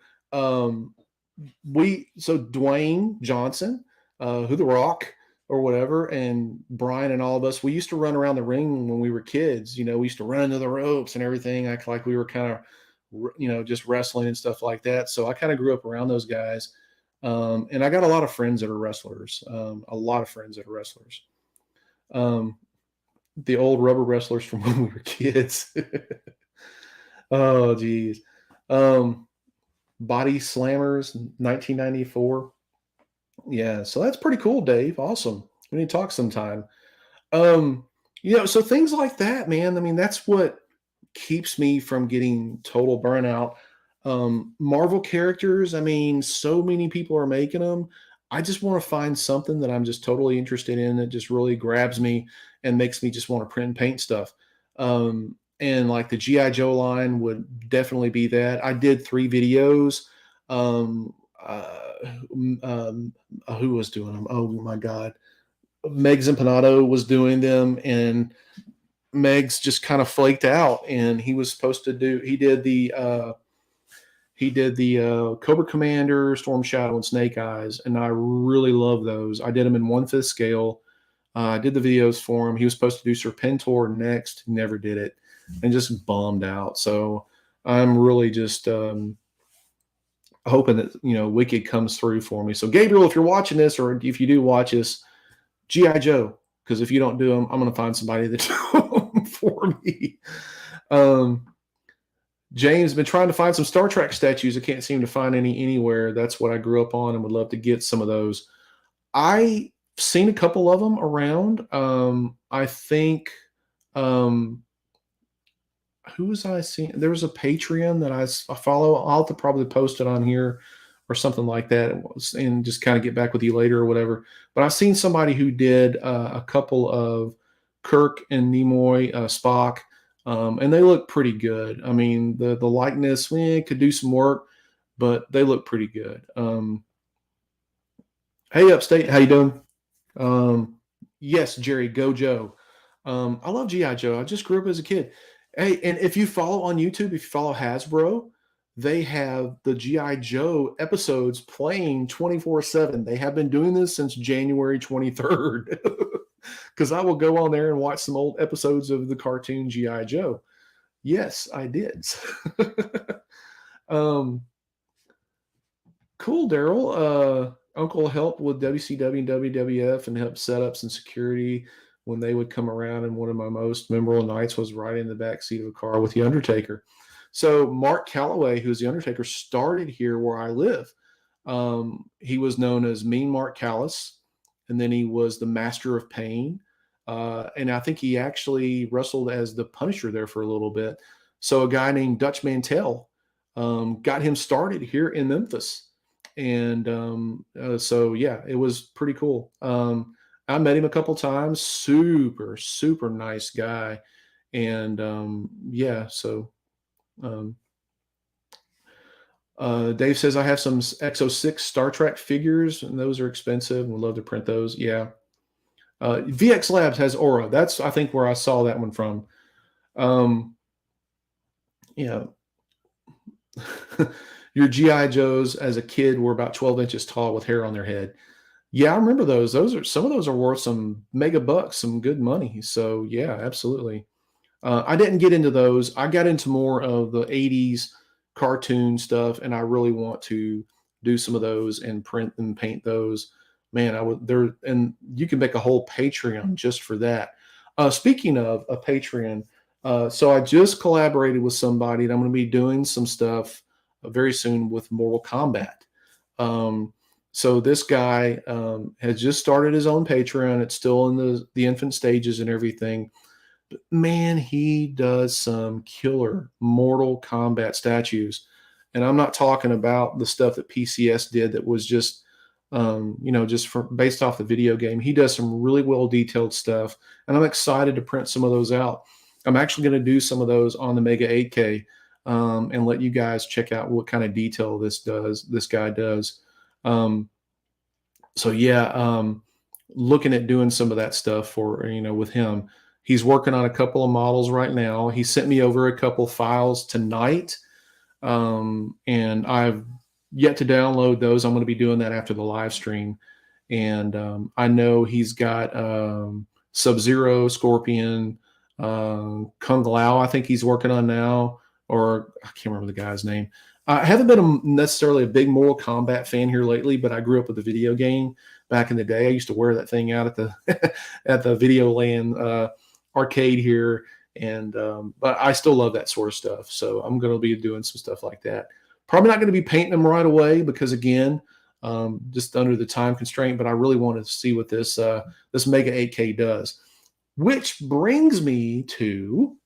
Dwayne Johnson, who The Rock or whatever, and Brian and all of us, we used to run around the ring when we were kids. We used to run into the ropes and everything, act like we were kind of, just wrestling and stuff like that. So I kind of grew up around those guys. And I got a lot of friends that are wrestlers, the old rubber wrestlers from when we were kids. Oh, geez. Body Slammers, 1994. Yeah, so that's pretty cool, Dave. Awesome. We need to talk sometime. So things like that, man. I mean, that's what keeps me from getting total burnout. Marvel characters, I mean, so many people are making them. I just want to find something that I'm just totally interested in that just really grabs me and makes me just want to print and paint stuff. And like the GI Joe line would definitely be that. I did 3 videos. Um, uh, um, who was doing them? Oh my God, Meg's Empanado was doing them, and Meg's just kind of flaked out, and he was supposed to do. He did the Cobra Commander, Storm Shadow, and Snake Eyes, and I really love those. I did them in 1/5 scale. I did the videos for him. He was supposed to do Serpentor next, never did it, and just bummed out. So I'm really just hoping that Wicked comes through for me. So Gabriel, if you're watching this, or if you do watch this, GI Joe, because if you don't do them, I'm going to find somebody that do them for me. James, been trying to find some Star Trek statues. I can't seem to find any anywhere. That's what I grew up on and would love to get some of those. I've seen a couple of them around. I think, who was I seeing? There was a Patreon that I follow. I'll have to probably post it on here or something like that, and just kind of get back with you later or whatever. But I've seen somebody who did a couple of Kirk and Nimoy, Spock, and they look pretty good. I mean, the likeness could do some work, but they look pretty good. Hey, Upstate, how you doing? Um, yes, Jerry, go Joe. I love GI Joe. I just grew up as a kid. Hey, and if you follow on YouTube, if you follow Hasbro, they have the GI Joe episodes playing 24/7. They have been doing this since January 23rd. Because I will go on there and watch some old episodes of the cartoon GI Joe. Yes, I did. um, cool, Daryl. Uncle helped with WCW and WWF and helped set up some security when they would come around. And one of my most memorable nights was riding in the back seat of a car with the Undertaker. So Mark Calloway, who's the Undertaker, started here where I live. He was known as Mean Mark Callis, and then he was the Master of Pain. And I think he actually wrestled as the Punisher there for a little bit. So a guy named Dutch Mantell got him started here in Memphis. And so, yeah, it was pretty cool. I met him a couple times. Super, super nice guy. And yeah, so um, Dave says, I have some X06 Star Trek figures, and those are expensive, and would love to print those. Yeah. VX Labs has Aura. That's, I think, where I saw that one from. Yeah. Your GI Joes as a kid were about 12 inches tall with hair on their head. Yeah, I remember those. Some of those are worth some mega bucks, some good money. So yeah, absolutely. I didn't get into those. I got into more of the 80s cartoon stuff, and I really want to do some of those and print and paint those. Man, I would there, and you can make a whole Patreon just for that. Speaking of a Patreon, so I just collaborated with somebody, and I'm going to be doing some stuff very soon with Mortal Kombat. So this guy has just started his own Patreon. It's still in the infant stages and everything. But man, he does some killer Mortal Kombat statues. And I'm not talking about the stuff that PCS did that was just, just based off the video game. He does some really well detailed stuff, and I'm excited to print some of those out. I'm actually going to do some of those on the Mega 8K and let you guys check out what kind of detail this guy does. So yeah, looking at doing some of that stuff for, with him. He's working on a couple of models right now. He sent me over a couple files tonight, and I've yet to download those. I'm going to be doing that after the live stream. And I know he's got Sub-Zero, Scorpion, Kung Lao, I think he's working on now, or I can't remember the guy's name. I haven't been necessarily a big Mortal Kombat fan here lately, but I grew up with the video game back in the day. I used to wear that thing out at the at the Video Land arcade here, and but I still love that sort of stuff. So I'm going to be doing some stuff like that. Probably not going to be painting them right away because, again, just under the time constraint. But I really wanted to see what this Mega 8K does, which brings me to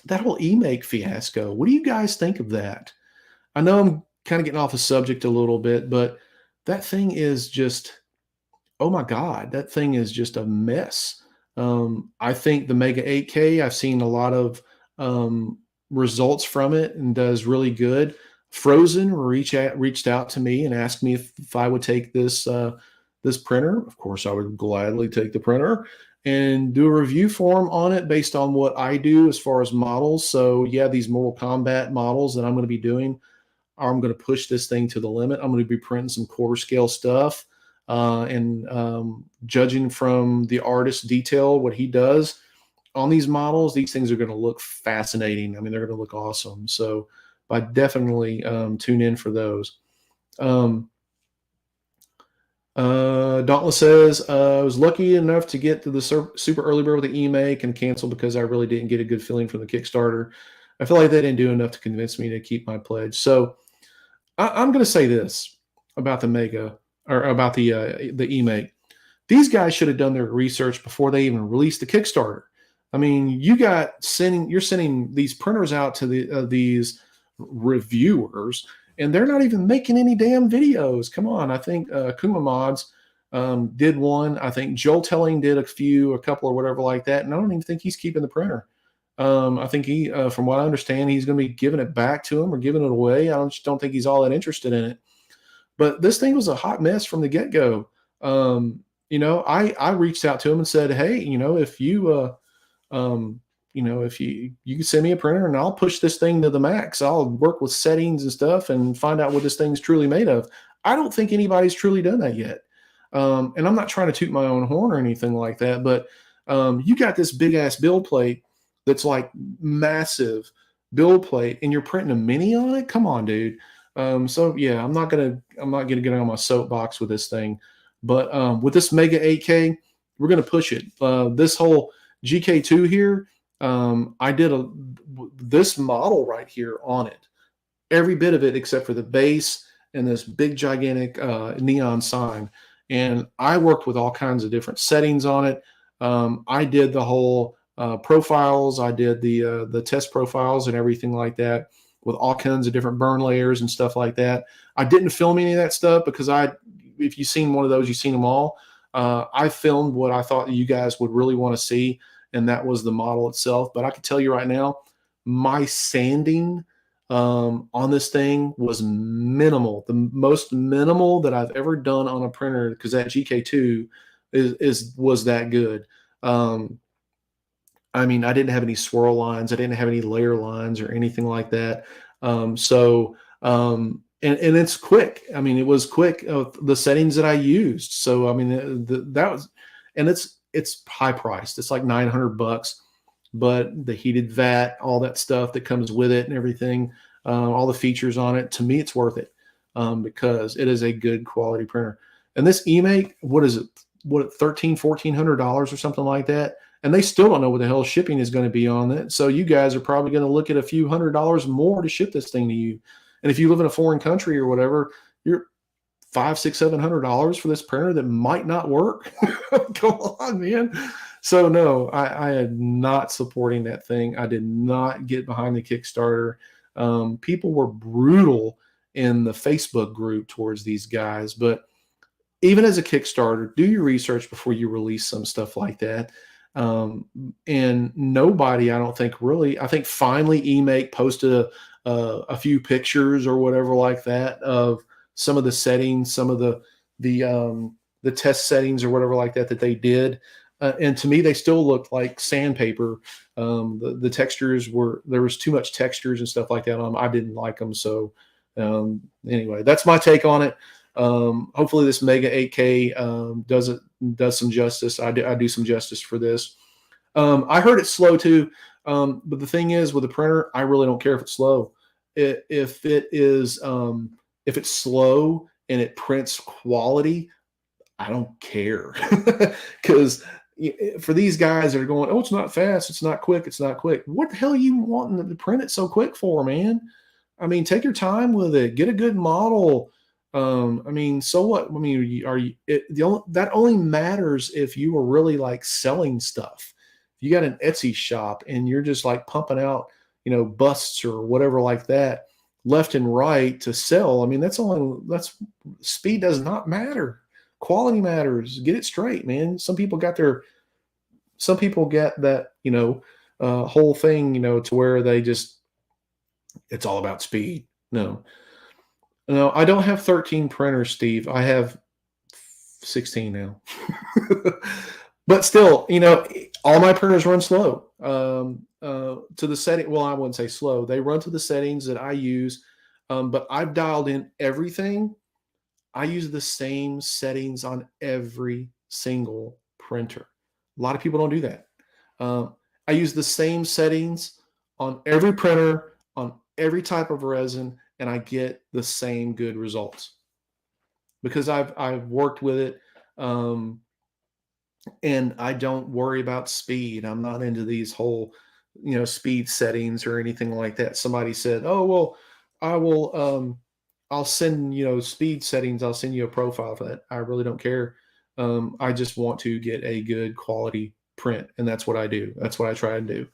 that whole e-make fiasco. What do you guys think of that? I know I'm kind of getting off the subject a little bit, but that thing is just, oh my God, that thing is just a mess. I think the Mega 8K, I've seen a lot of um, results from it and does really good. Frozen reached out to me and asked me if I would take this printer. Of course, I would gladly take the printer and do a review form on it based on what I do as far as models. So yeah, these Mortal Kombat models that I'm going to be doing, I'm going to push this thing to the limit. I'm going to be printing some quarter scale stuff and judging from the artist's detail, what he does on these models, these things are going to look fascinating. I mean, they're going to look awesome. So I definitely tune in for those. Um, Dauntless says, I was lucky enough to get to the super early bird with the e-make and canceled because I really didn't get a good feeling from the Kickstarter. I feel like they didn't do enough to convince me to keep my pledge. So I'm going to say this about the Mega or about the e-make. These guys should have done their research before they even released the Kickstarter. I mean, you're sending these printers out to these reviewers, and they're not even making any damn videos. Come on, I think Kuma Mods did one. I think Joel Telling did a couple or whatever like that, and I don't even think he's keeping the printer. I think from what I understand, he's going to be giving it back to him or giving it away. Just don't think he's all that interested in it. But this thing was a hot mess from the get go. I reached out to him and said, hey, if um, if you can send me a printer and I'll push this thing to the max. I'll work with settings and stuff and find out what this thing's truly made of. I don't think anybody's truly done that yet. And I'm not trying to toot my own horn or anything like that, but you got this big ass build plate that's like massive build plate and you're printing a mini on it. Come on, dude. So yeah, I'm not gonna get on my soapbox with this thing, but with this Mega 8K, we're gonna push it. This whole GK2 here, I did this model right here on it, every bit of it except for the base and this big gigantic neon sign. And I worked with all kinds of different settings on it. I did the whole profiles. I did the test profiles and everything like that with all kinds of different burn layers and stuff like that. I didn't film any of that stuff because if you've seen one of those, you've seen them all. I filmed what I thought you guys would really want to see, and that was the model itself. But I can tell you right now, my sanding on this thing was minimal, the most minimal that I've ever done on a printer, because that GK2 was that good. I mean, I didn't have any swirl lines. I didn't have any layer lines or anything like that. And it's quick. I mean, it was quick. The settings that I used. So, I mean, that was, and it's high priced. It's like $900, but the heated vat, all that stuff that comes with it and everything, all the features on it, to me, it's worth it because it is a good quality printer. And this eMake, what is it? What, $1,400 or something like that? And they still don't know what the hell shipping is going to be on it. So you guys are probably going to look at a few $100s more to ship this thing to you. And if you live in a foreign country or whatever, you're $500, $600, $700 for this printer that might not work. Come on, man. So no, I am not supporting that thing. I did not get behind the Kickstarter. People were brutal in the Facebook group towards these guys, but even as a Kickstarter, do your research before you release some stuff like that. And nobody, I don't think really, I think finally eMake posted a few pictures or whatever like that of some of the settings, some of the test settings or whatever like that they did. And to me, they still looked like sandpaper. The textures there was too much textures and stuff like that on them. I didn't like them. So anyway, that's my take on it. Hopefully this Mega 8K does some justice. I do some justice for this. I heard it's slow too, but the thing is with the printer, I really don't care if it's slow. If it's slow and it prints quality, I don't care because for these guys that are going, oh, it's not fast, it's not quick, it's not quick. What the hell are you wanting to print it so quick for, man? I mean, take your time with it. Get a good model. I mean, so what? I mean, that only matters if you are really like selling stuff. If you got an Etsy shop and you're just like pumping out, busts or whatever like that, left and right to sell. I mean, that's speed does not matter. Quality matters. Get it straight, man. Some people got their Some people get that, whole thing, to where they just, it's all about speed. No, no, I don't have 13 printers, Steve. I have 16 now. But still, all my printers run slow. To the setting. Well, I wouldn't say slow. They run to the settings that I use. But I've dialed in everything. I use the same settings on every single printer. A lot of people don't do that. I use the same settings on every printer, on every type of resin, and I get the same good results because I've worked with it. And I don't worry about speed. I'm not into these whole, speed settings or anything like that. Somebody said, "Oh, well, I will, I'll send, speed settings. I'll send you a profile for that." I really don't care. I just want to get a good quality print, and that's what I do. That's what I try and do.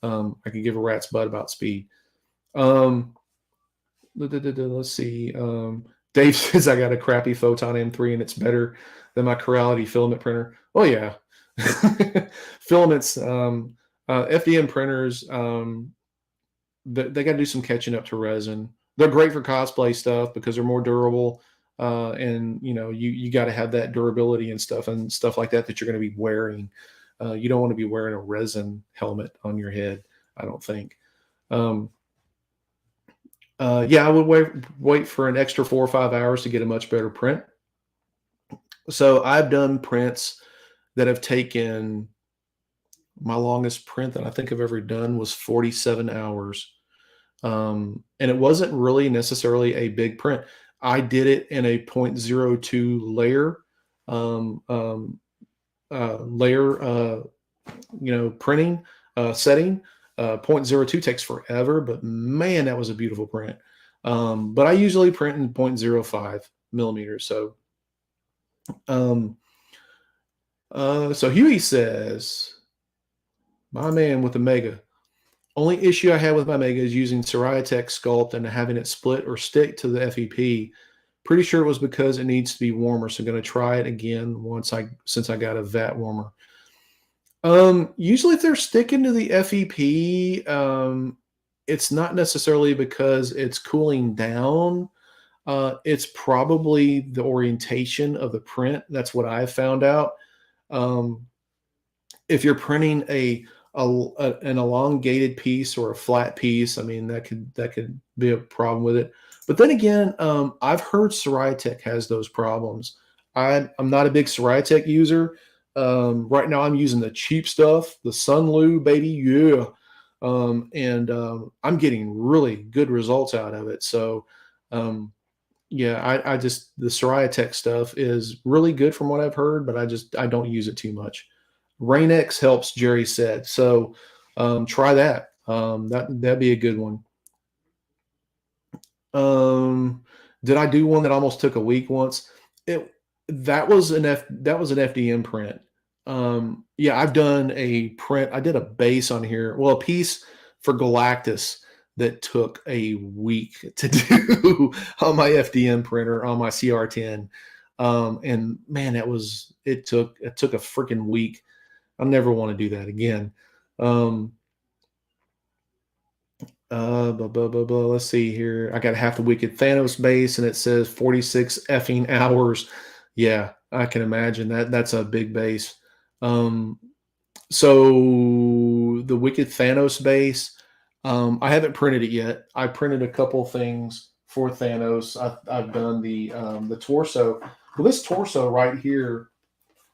I can give a rat's butt about speed. Let's see. Dave says I got a crappy Photon M3 and it's better than my Corality filament printer. Oh yeah, filaments, FDM printers. They got to do some catching up to resin. They're great for cosplay stuff because they're more durable, and you got to have that durability and stuff like that you're going to be wearing. You don't want to be wearing a resin helmet on your head, I don't think. Yeah, I would wait for an extra 4 or 5 hours to get a much better print. So I've done prints that have taken, my longest print that I think I've ever done was 47 hours. And it wasn't really necessarily a big print. I did it in a 0.02 layer, printing setting. 0.02 takes forever, but man, that was a beautiful print. But I usually print in 0.05 millimeters. So, so Huey says, my man with the Mega. Only issue I had with my Mega is using Soriatec Sculpt and having it split or stick to the FEP. Pretty sure it was because it needs to be warmer. So I'm going to try it again since I got a vat warmer. Usually if they're sticking to the FEP, it's not necessarily because it's cooling down. It's probably the orientation of the print. That's what I've found out. If you're printing an elongated piece or a flat piece, I mean, that could be a problem with it. But then again, I've heard Soriatec has those problems. I'm not a big Soriatec user. Right now I'm using the cheap stuff, the Sunlu, baby. Yeah. I'm getting really good results out of it. So, yeah, I just, the Soriatec stuff is really good from what I've heard, but I don't use it too much. Rain-X helps, Jerry said. So, try that. That'd be a good one. Did I do one that almost took a week once? That was an FDM print. Yeah, I've done a print. I did a base on here. Well, a piece for Galactus that took a week to do on my FDM printer on my CR10. And man, it took a freaking week. I never want to do that again. Let's see here. I got half the Wicked Thanos base, and it says 46 effing hours. Yeah, I can imagine that. That's a big base. So the Wicked Thanos base, I haven't printed it yet. I printed a couple things for Thanos. I've done the torso. Well, this torso right here,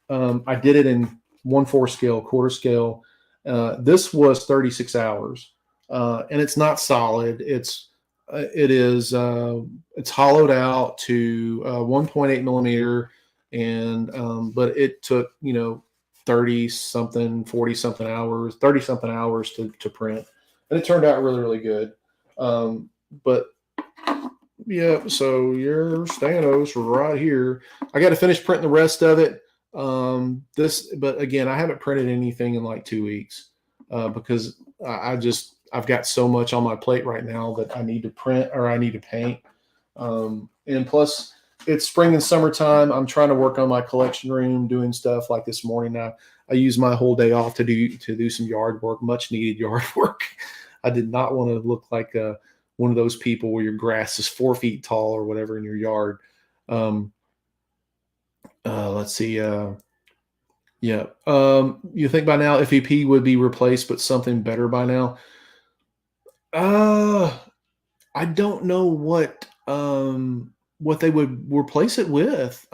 I did it in 1/4 scale, quarter scale. This was 36 hours. And it's not solid. It's hollowed out to 1.8 millimeter, and but it took 30 something, 40 something hours, 30 something hours to print, and it turned out really, really good. But yeah, so your Thanos right here. I got to finish printing the rest of it. But again, I haven't printed anything in like 2 weeks because I've got so much on my plate right now that I need to print or I need to paint. And plus, it's spring and summertime. I'm trying to work on my collection room, doing stuff like this morning. I used my whole day off to do some yard work, much needed yard work. I did not want to look like one of those people where your grass is 4 feet tall or whatever in your yard. Um, let's see. Yeah. You think by now FEP would be replaced, but something better by now? Uh, I don't know what they would replace it with.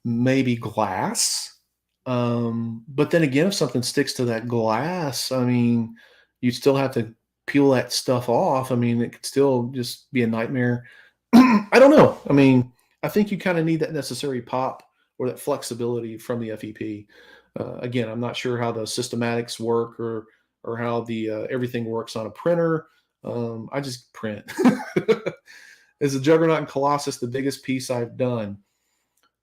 Maybe glass. But then again, if something sticks to that glass, I mean, you'd still have to peel that stuff off. I mean, it could still just be a nightmare. I don't know. I mean, I think you kind of need that necessary pop or that flexibility from the FEP. Again, I'm not sure how the systematics work or how the everything works on a printer. I just print. Is the Juggernaut and Colossus the biggest piece I've done?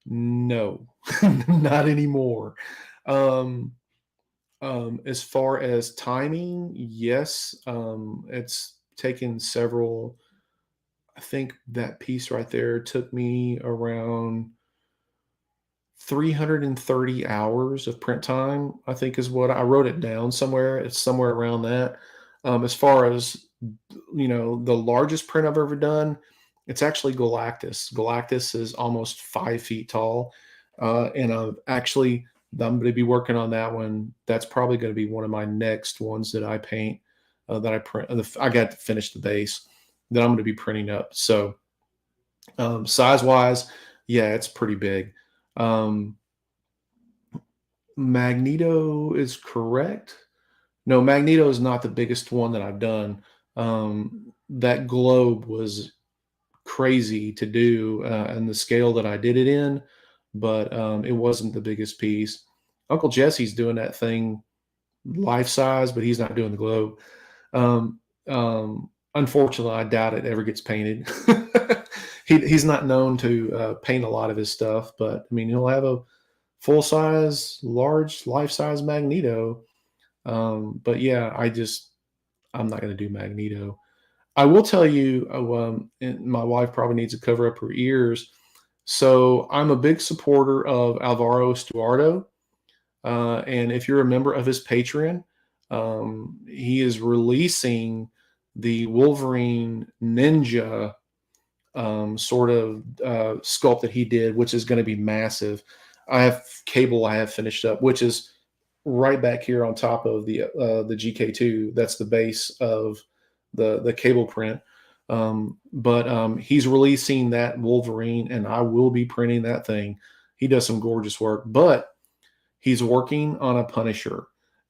No, not anymore. Um, as far as timing, yes, it's taken several. I think that piece right there took me around 330 hours of print time, I think is what I wrote it down somewhere. It's somewhere around that. As far as the largest print I've ever done, it's actually Galactus. Galactus is almost 5 feet tall, and I'm going to be working on that one. That's probably going to be one of my next ones that I paint, that I print. I got to finish the base that I'm going to be printing up. So size wise, yeah, it's pretty big. Um, Magneto is correct. No, Magneto is not the biggest one that I've done. That globe was crazy to do, and the scale that I did it in, but it wasn't the biggest piece. Uncle Jesse's doing that thing life size, but he's not doing the globe. Unfortunately, I doubt it ever gets painted. He's not known to paint a lot of his stuff, but I mean, he'll have a full size, large, life size Magneto. But yeah, I'm not going to do Magneto. I will tell you, and my wife probably needs to cover up her ears. So I'm a big supporter of Alvaro Stuardo. And if you're a member of his Patreon, he is releasing the Wolverine Ninja sort of sculpt that he did, which is going to be massive. I have cable I have finished up, which is right back here on top of the GK2. That's the base of the cable print. But he's releasing that Wolverine, and I will be printing that thing. He does some gorgeous work, but he's working on a Punisher,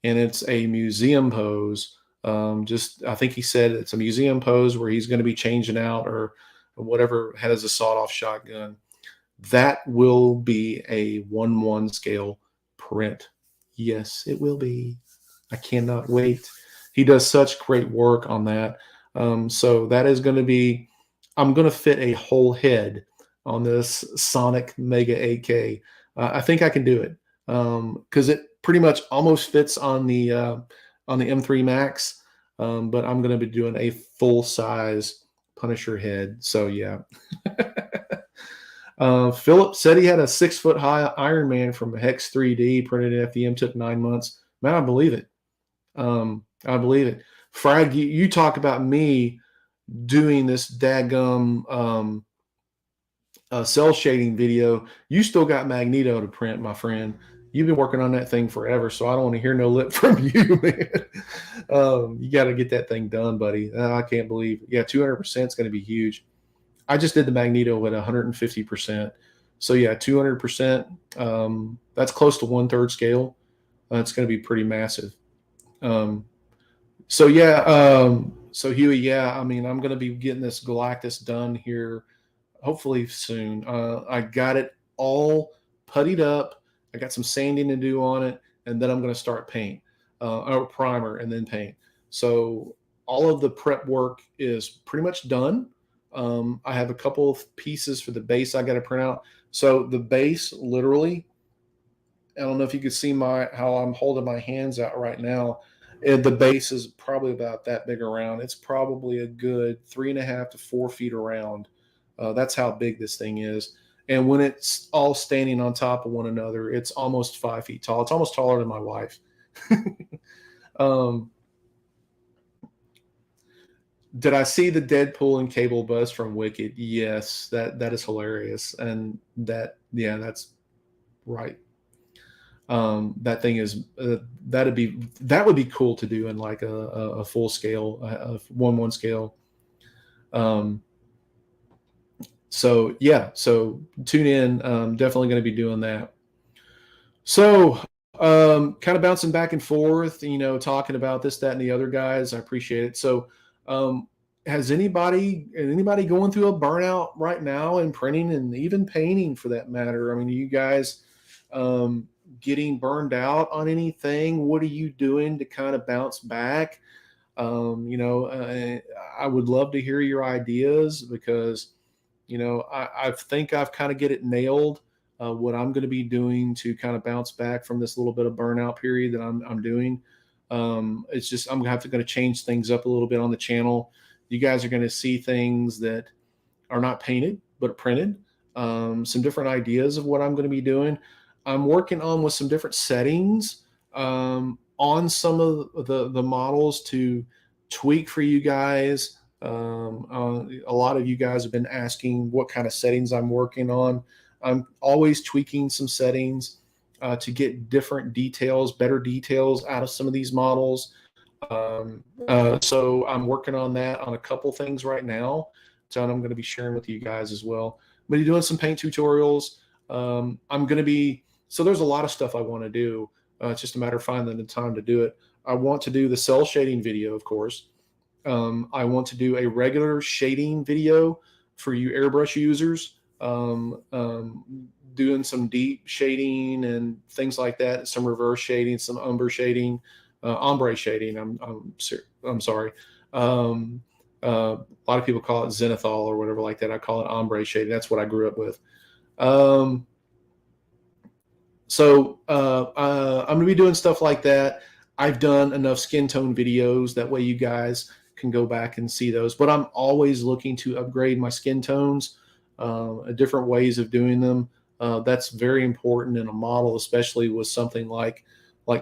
and it's a museum pose. Just I think he said it's a museum pose where he's going to be changing out or whatever has a sawed-off shotgun. That will be a 1:1 scale print. Yes, it will be. I cannot wait. He does such great work on that. So that is going to be. I'm going to fit a whole head on this Sonic Mega AK. I think I can do it because it pretty much almost fits on the M3 Max. But I'm going to be doing a full size Punisher head. So yeah. Philip said he had a 6 foot high Iron Man from Hex 3D printed in FDM, took 9 months. Man, I believe it. I believe it. Frag, you talk about me doing this daggum cell shading video. You still got Magneto to print, my friend. You've been working on that thing forever, so I don't want to hear no lip from you, man. You got to get that thing done, buddy. I can't believe. Yeah, 200% is going to be huge. I just did the Magneto at 150%. So yeah, 200%. That's close to 1/3 scale. It's going to be pretty massive. So yeah, so Huey, yeah, I mean, I'm going to be getting this Galactus done here, hopefully soon. I got it all puttied up. I got some sanding to do on it, and then I'm going to start paint, or primer, and then paint. So all of the prep work is pretty much done. I have a couple of pieces for the base I got to print out. So the base, literally, I don't know if you can see how I'm holding my hands out right now. The base is probably about that big around. It's probably a good 3.5 to 4 feet around. That's how big this thing is. And when it's all standing on top of one another, it's almost 5 feet tall. It's almost taller than my wife. um, did I see the Deadpool and Cable bus from Wicked? Yes, that is hilarious, and that's right. That thing is that would be cool to do in like a full scale, a 1/1 scale. Um, so yeah, so tune in. Definitely going to be doing that. So, kind of bouncing back and forth, talking about this, that, and the other guys. I appreciate it. So, um, has anybody going through a burnout right now in printing and even painting for that matter? I mean, are you guys um, getting burned out on anything? What are you doing to kind of bounce back? I would love to hear your ideas because I think I've kind of get it nailed. What I'm going to be doing to kind of bounce back from this little bit of burnout period that I'm doing. It's just I'm going to change things up a little bit on the channel. You guys are going to see things that are not painted but printed. Some different ideas of what I'm going to be doing. I'm working on with some different settings on some of the models to tweak for you guys. A lot of you guys have been asking what kind of settings I'm working on. I'm always tweaking some settings to get different details, better details out of some of these models. So I'm working on that on a couple things right now. So I'm going to be sharing with you guys as well. I'm going to be doing some paint tutorials. I'm going to be, so there's a lot of stuff I want to do. It's just a matter of finding the time to do it. I want to do the cell shading video, of course. I want to do a regular shading video for you airbrush users, doing some deep shading and things like that, some reverse shading, some ombre shading, ombre shading. I'm sorry. A lot of people call it zenithal or whatever like that. I call it ombre shading. That's what I grew up with. I'm going to be doing stuff like that. I've done enough skin tone videos that way you guys can go back and see those. But I'm always looking to upgrade my skin tones, different ways of doing them. That's very important in a model, especially with something like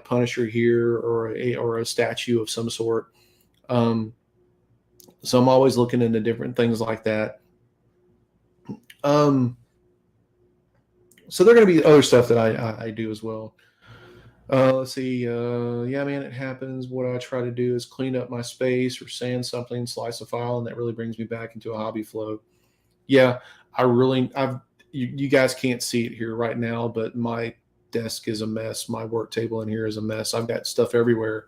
Punisher here or a statue of some sort. So I'm always looking into different things like that. So there are going to be other stuff that I do as well. Let's see. Yeah, man, it happens. What I try to do is clean up my space or sand something, slice a file, and that really brings me back into a hobby flow. Yeah, you guys can't see it here right now, but my desk is a mess. My work table in here is a mess. I've got stuff everywhere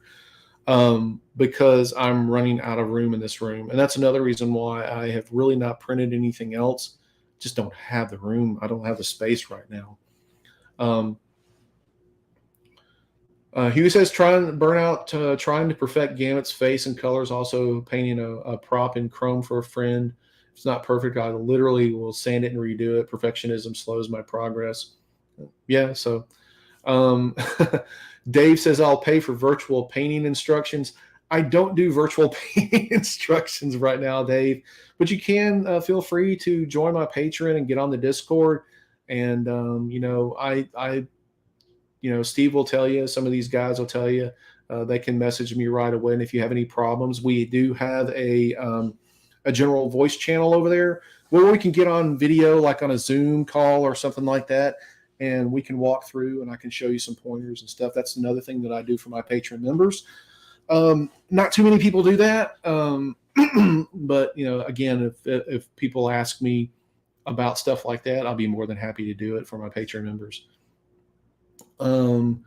because I'm running out of room in this room. And that's another reason why I have really not printed anything else. Just don't have the room. I don't have the space right now. Hugh says trying to perfect Gamut's face and colors, also painting a prop in chrome for a friend. If it's not perfect, I literally will sand it and redo it. Perfectionism slows my progress. Yeah, so Dave says I'll pay for virtual painting instructions. I don't do virtual painting instructions right now, Dave, but you can feel free to join my Patreon and get on the Discord. And Steve will tell you, some of these guys will tell you, they can message me right away. And if you have any problems, we do have a general voice channel over there where we can get on video, like on a Zoom call or something like that. And we can walk through and I can show you some pointers and stuff. That's another thing that I do for my Patreon members. Not too many people do that. But again, if people ask me about stuff like that, I'll be more than happy to do it for my Patreon members. Dawn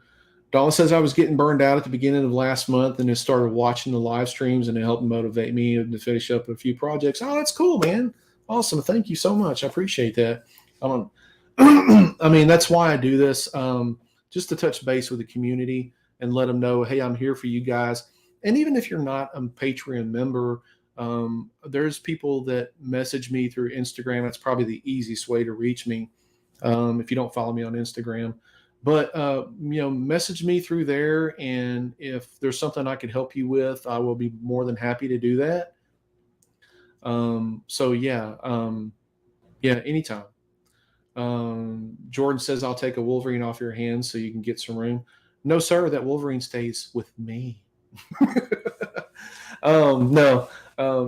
says I was getting burned out at the beginning of last month and just started watching the live streams, and it helped motivate me to finish up a few projects. Oh, that's cool, man. Awesome. Thank you so much. I appreciate that. I mean, that's why I do this, just to touch base with the community and let them know, hey, I'm here for you guys. And even if you're not a Patreon member, there's people that message me through Instagram. That's probably the easiest way to reach me if you don't follow me on Instagram. But, message me through there. And if there's something I can help you with, I will be more than happy to do that. So, yeah, anytime. Jordan says, I'll take a Wolverine off your hands so you can get some room. No, sir, that Wolverine stays with me. No.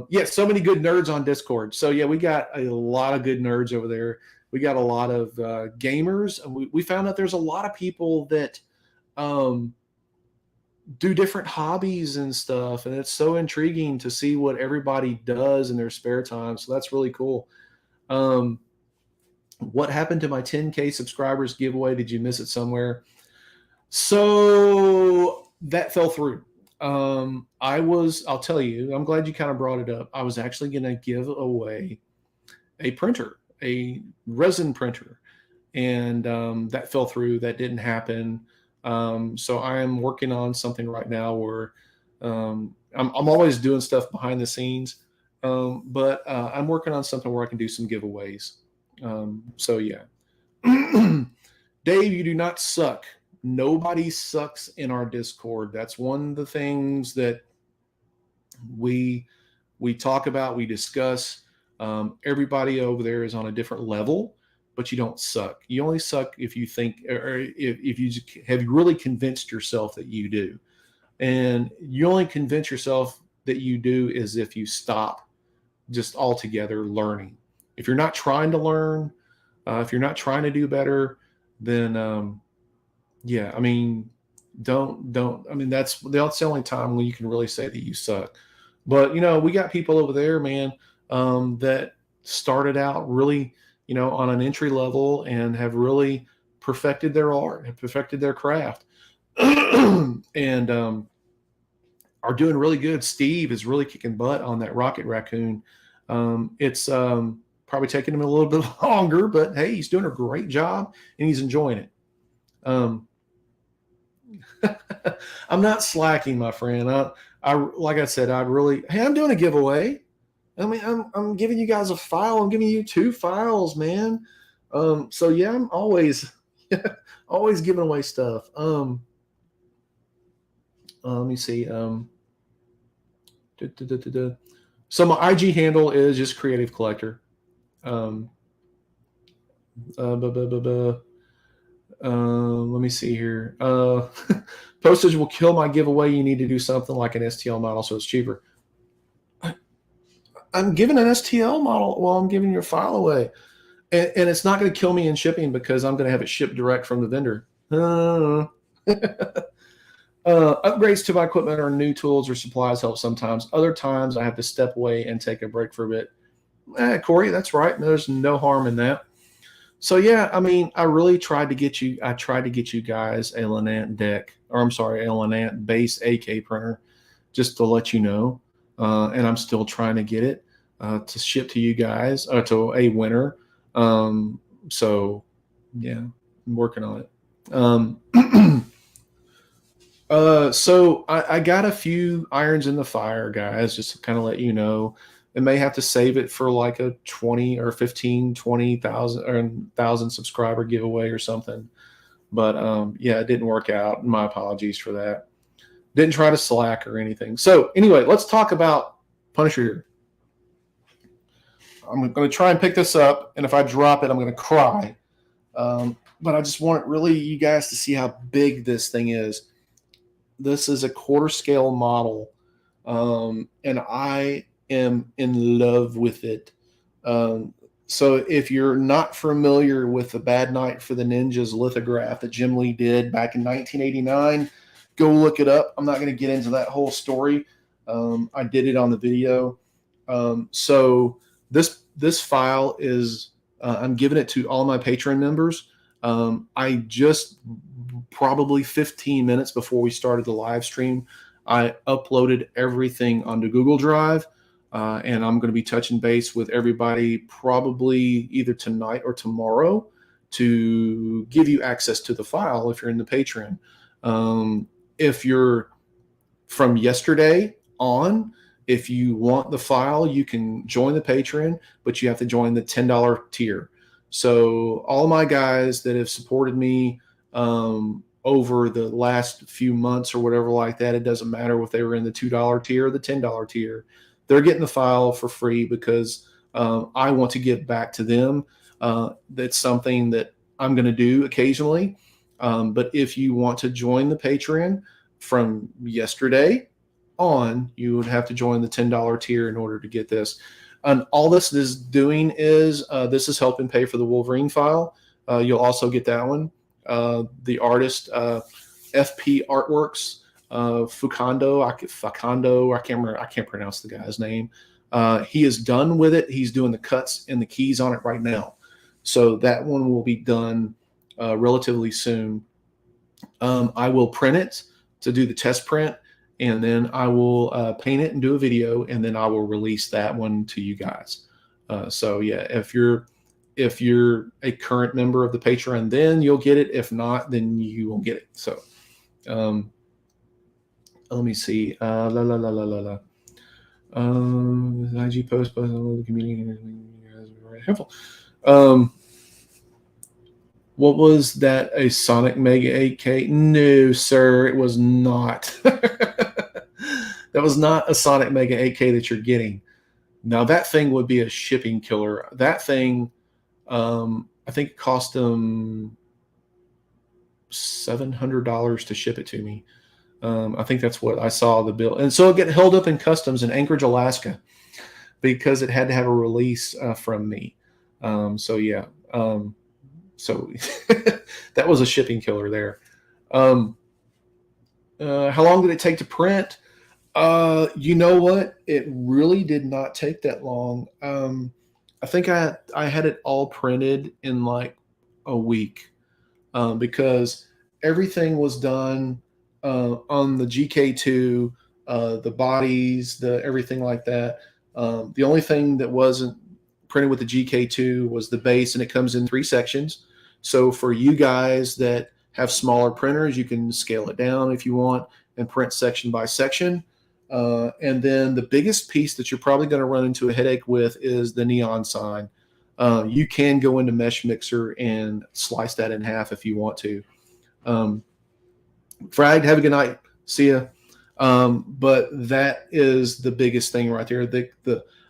Yeah, so many good nerds on Discord. So yeah, we got a lot of good nerds over there. We got a lot of gamers, and we found out there's a lot of people that um, do different hobbies and stuff, and it's so intriguing to see what everybody does in their spare time. So that's really cool. Um, what happened to my 10K subscribers giveaway? Did you miss it somewhere? So that fell through. I'll tell you, I'm glad you kind of brought it up. I was actually going to give away a printer, a resin printer, and that fell through. That didn't happen. So I am working on something right now where I'm always doing stuff behind the scenes, but I'm working on something where I can do some giveaways. So yeah. Dave, you do not suck. Nobody sucks in our Discord. That's one of the things that we we talk about, we discuss. Everybody over there is on a different level, but you don't suck. You only suck if you think, or if you have really convinced yourself that you do. And you only convince yourself that you do is if you stop just altogether learning. If you're not trying to learn, if you're not trying to do better, then yeah, I mean, don't. I mean, that's the only time when you can really say that you suck. But we got people over there, man, that started out really, on an entry level and have really perfected their art, have perfected their craft, and are doing really good. Steve is really kicking butt on that Rocket Raccoon. It's probably taking him a little bit longer, but hey, he's doing a great job and he's enjoying it. Um, I'm not slacking, my friend. I like I said, hey, I'm doing a giveaway. I mean, I'm giving you guys a file. I'm giving you 2 files, man. So yeah, I'm always always giving away stuff. Let me see. So my IG handle is just Creative Collector. Um, uh, buh, buh, buh, buh. Let me see here. Postage will kill my giveaway. You need to do something like an STL model so it's cheaper. I'm giving an STL model while I'm giving your file away. And it's not going to kill me in shipping because I'm going to have it shipped direct from the vendor. Upgrades to my equipment or new tools or supplies help sometimes. Other times I have to step away and take a break for a bit. Corey, that's right. There's no harm in that. So yeah, I mean, I tried to get you guys a Lenant deck, or I'm sorry, a Lenant base AK printer, just to let you know. And I'm still trying to get it to ship to you guys, to a winner. So yeah, I'm working on it. So I got a few irons in the fire, guys, just to kind of let you know. I may have to save it for like a 20 or 15, 20,000 or 1,000 subscriber giveaway or something. But yeah, it didn't work out. My apologies for that. Didn't try to slack or anything. So anyway, let's talk about Punisher here. I'm going to try and pick this up, and if I drop it, I'm going to cry. But I just want really you guys to see how big this thing is. This is a quarter scale model, and I am in love with it. So if you're not familiar with the Bad Night for the Ninjas lithograph that Jim Lee did back in 1989, go look it up. I'm not going to get into that whole story. I did it on the video. So this file is I'm giving it to all my Patreon members. I just probably 15 minutes before we started the live stream, I uploaded everything onto Google Drive, and I'm going to be touching base with everybody probably either tonight or tomorrow to give you access to the file if you're in the Patreon. If you're from yesterday on, if you want the file, you can join the Patreon, but you have to join the $10 tier. So all my guys that have supported me over the last few months or whatever like that, it doesn't matter if they were in the $2 tier or the $10 tier. They're getting the file for free because I want to give back to them. That's something that I'm going to do occasionally. But if you want to join the Patreon from yesterday on, you would have to join the $10 tier in order to get this. And all this is doing is this is helping pay for the Wolverine file. You'll also get that one. The artist FP Artworks, Fucando, I can't remember. I can't pronounce the guy's name. He is done with it. He's doing the cuts and the keys on it right now. So that one will be done relatively soon. I will print it to do the test print, and then I will paint it and do a video, and then I will release that one to you guys. So yeah, if you're a current member of the Patreon, then you'll get it. If not, then you won't get it. So let me see. IG post by the community is very helpful. What was that? A Sonic Mega 8K? No, sir, it was not. That was not a Sonic Mega 8K that you're getting. Now that thing would be a shipping killer. That thing, I think it cost them $700 to ship it to me. I think that's what I saw the bill. And so it got held up in customs in Anchorage, Alaska, because it had to have a release from me. So yeah. So that was a shipping killer there. How long did it take to print? You know what? It really did not take that long. I think I had it all printed in like a week because everything was done on the GK2, the bodies, everything like that. The only thing that wasn't printed with the GK2 was the base, and it comes in 3 sections. So for you guys that have smaller printers, you can scale it down if you want and print section by section. And then the biggest piece that you're probably going to run into a headache with is the neon sign. You can go into Mesh Mixer and slice that in half if you want to. Frag, have a good night. See ya. But that is the biggest thing right there.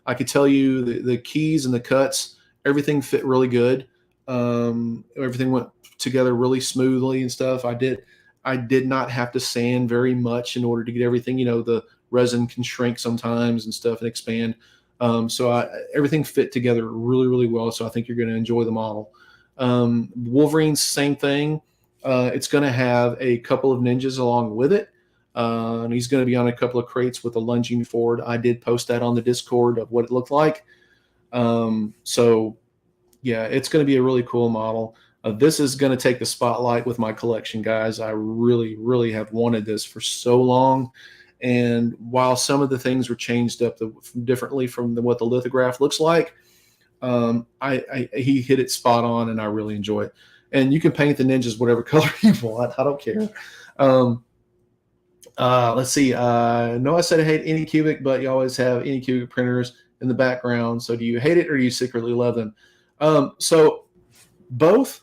I could tell you the keys and the cuts, everything fit really good. Everything went together really smoothly and stuff. I did not have to sand very much in order to get everything. You know, the resin can shrink sometimes and stuff and expand. So everything fit together really, really well. So I think you're going to enjoy the model. Wolverine's same thing. It's going to have a couple of ninjas along with it. And he's going to be on a couple of crates with a lunging forward. I did post that on the Discord of what it looked like. So yeah, it's going to be a really cool model. This is going to take the spotlight with my collection, guys. I really, really have wanted this for so long. And while some of the things were changed up differently from what the lithograph looks like, he hit it spot on, and I really enjoy it. And you can paint the ninjas whatever color you want. I don't care. Let's see. No, I said I hate Anycubic, but you always have Anycubic printers in the background. So do you hate it or do you secretly love them? So both.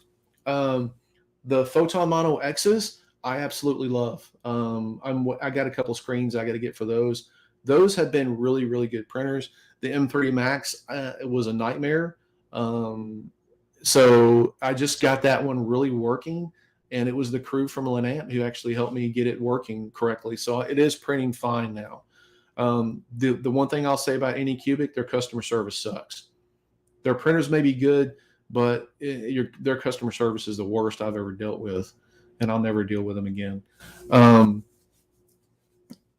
The Photon Mono X's, I absolutely love. I got a couple screens I got to get for those. Those have been really, really good printers. The M3 Max, it was a nightmare. So I just got that one really working, and it was the crew from Lenant who actually helped me get it working correctly. So it is printing fine now. The one thing I'll say about Anycubic, their customer service sucks. Their printers may be good, but their customer service is the worst I've ever dealt with, and I'll never deal with them again.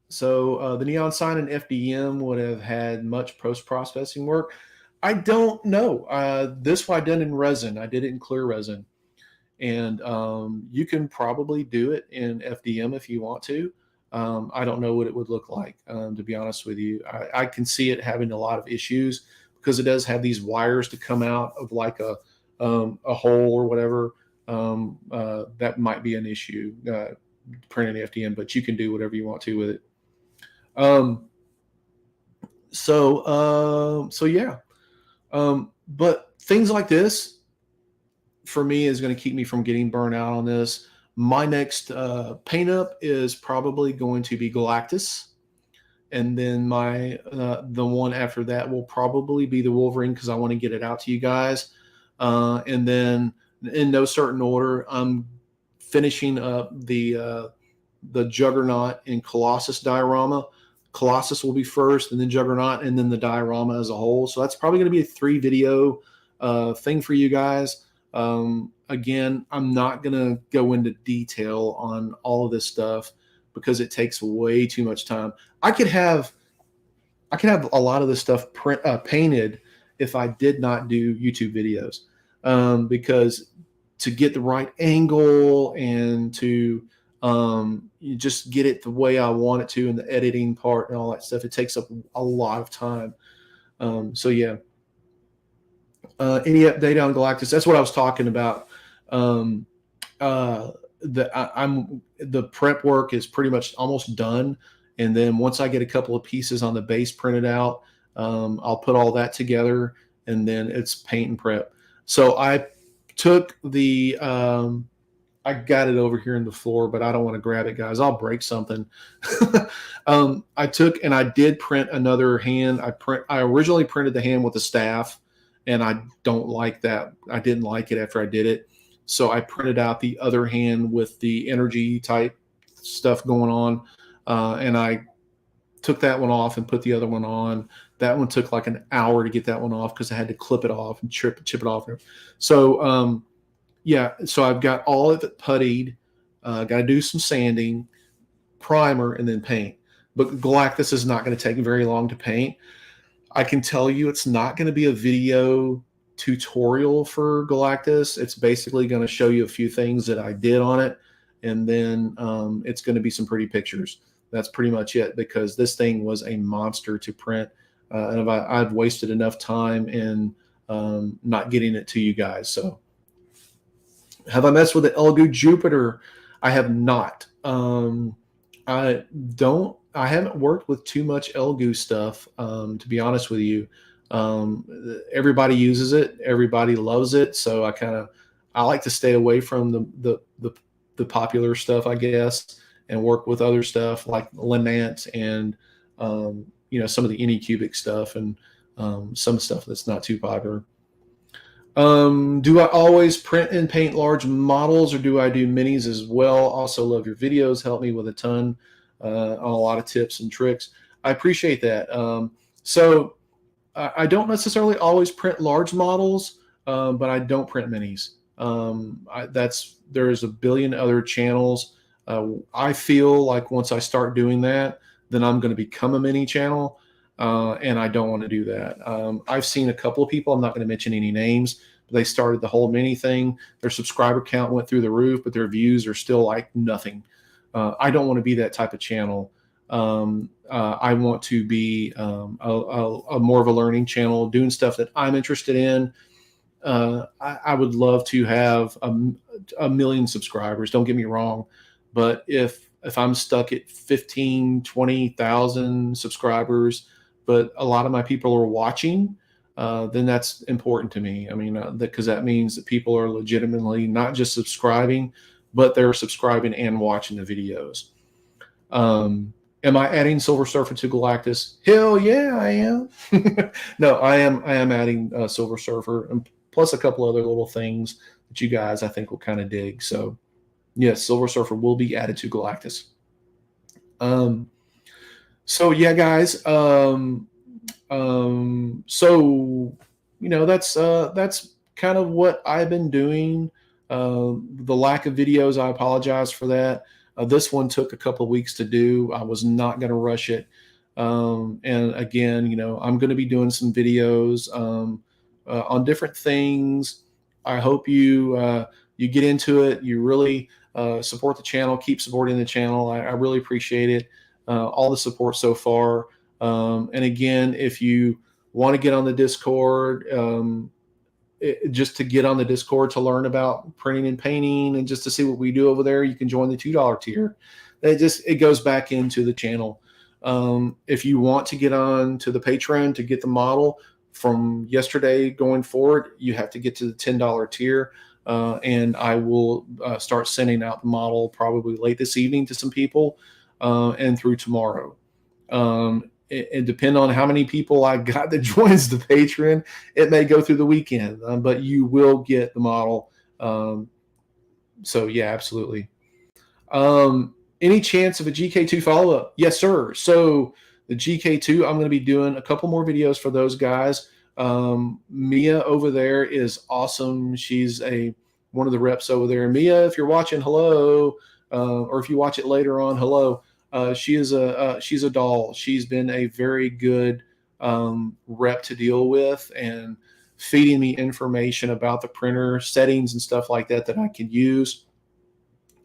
So the neon sign and FDM would have had much post-processing work. I don't know. This one I did in resin. I did it in clear resin. And you can probably do it in FDM if you want to. I don't know what it would look like, to be honest with you. I can see it having a lot of issues because it does have these wires to come out of like a hole or whatever. That might be an issue printing FDM, but you can do whatever you want to with it. So yeah. But things like this for me is going to keep me from getting burnt out on this. My next paint up is probably going to be Galactus. And then the one after that will probably be the Wolverine because I want to get it out to you guys. and then in no certain order, I'm finishing up the Juggernaut and Colossus diorama. Colossus will be first, and then Juggernaut, and then the diorama as a whole. So that's probably going to be a 3 video thing for you guys. Again, I'm not going to go into detail on all of this stuff because it takes way too much time. I could have a lot of this stuff painted if I did not do YouTube videos, because to get the right angle and to you just get it the way I want it to, and the editing part and all that stuff, it takes up a lot of time. So yeah. Any update on Galactus? That's what I was talking about. I'm the prep work is pretty much almost done, and then once I get a couple of pieces on the base printed out, I'll put all that together, and then it's paint and prep. So I took the I got it over here in the floor, but I don't want to grab it, guys. I'll break something. I took and I did print another hand. I originally printed the hand with the staff, and I don't like that. I didn't like it after I did it. So I printed out the other hand with the energy type stuff going on. And I took that one off and put the other one on. That one took like an hour to get that one off because I had to clip it off and chip it off. So, yeah, so I've got all of it puttied. Got to do some sanding, primer, and then paint. But Galactus is not going to take very long to paint. I can tell you it's not going to be a video tutorial for Galactus. It's basically going to show you a few things that I did on it, and then it's going to be some pretty pictures. That's pretty much it, because this thing was a monster to print, and I've wasted enough time in not getting it to you guys. So have I messed with the Elegoo Jupiter? I have not. I haven't worked with too much Elegoo stuff, to be honest with you. Everybody uses it. Everybody loves it. So I like to stay away from the popular stuff, I guess, and work with other stuff like Linant and, some of the Anycubic stuff and some stuff that's not too popular. Do I always print and paint large models, or do I do minis as well? Also love your videos. Help me with a ton on a lot of tips and tricks. I appreciate that. So I don't necessarily always print large models, but I don't print minis. There's a billion other channels. I feel like once I start doing that, then I'm going to become a mini channel. And I don't want to do that. I've seen a couple of people, I'm not going to mention any names, but they started the whole mini thing. Their subscriber count went through the roof, but their views are still like nothing. I don't want to be that type of channel. I want to be a more of a learning channel, doing stuff that I'm interested in. I would love to have a million subscribers. Don't get me wrong. But if I'm stuck at 15, 20,000 subscribers, but a lot of my people are watching, then that's important to me. I mean, because that means that people are legitimately not just subscribing, but they're subscribing and watching the videos. Am I adding Silver Surfer to Galactus? Hell yeah, I am. No, I am adding Silver Surfer, and plus a couple other little things that you guys I think will kind of dig. So yes, Silver Surfer will be added to Galactus. So yeah, guys. So that's kind of what I've been doing. The lack of videos, I apologize for that. This one took a couple of weeks to do. I was not going to rush it. And again, I'm going to be doing some videos on different things. I hope you get into it. You really support the channel. Keep supporting the channel. I really appreciate it. All the support so far. And again, if you want to get on the Discord, just to get on the Discord to learn about printing and painting and just to see what we do over there, you can join the $2 tier. It goes back into the channel. If you want to get on to the Patreon to get the model from yesterday going forward, you have to get to the $10 tier. And I will start sending out the model probably late this evening to some people and through tomorrow. it depend on how many people I got that joins the Patreon. It may go through the weekend, but you will get the model. So yeah, absolutely. Any chance of a GK2 follow up? Yes, sir. So the GK2, I'm going to be doing a couple more videos for those guys. Mia over there is awesome. She's one of the reps over there. Mia, if you're watching, hello. Or if you watch it later on, hello. She's a doll. She's been a very good rep to deal with, and feeding me information about the printer settings and stuff like that I could use.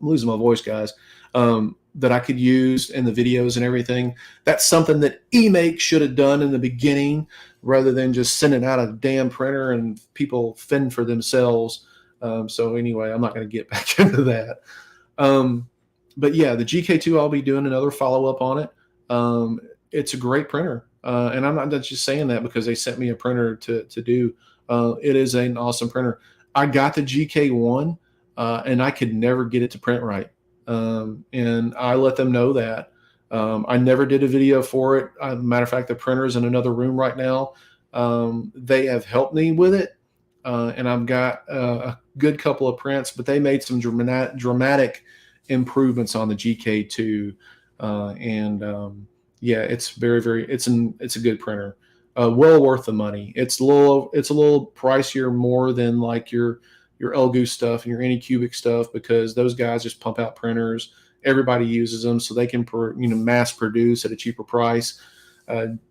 I'm losing my voice, guys. That I could use in the videos and everything. That's something that eMake should have done in the beginning, rather than just sending out a damn printer and people fend for themselves. So anyway, I'm not going to get back into that. But yeah, the GK2, I'll be doing another follow-up on it. It's a great printer. And I'm not just saying that because they sent me a printer to do. It is an awesome printer. I got the GK1 and I could never get it to print right. And I let them know that. I never did a video for it. Matter of fact, the printer is in another room right now. They have helped me with it. And I've got a good couple of prints, but they made some dramatic improvements on the GK2. Yeah, it's it's a good printer. Well worth the money. It's a little pricier more than like your Elgoose stuff and your Anycubic stuff, because those guys just pump out printers. Everybody uses them, so they can mass produce at a cheaper price.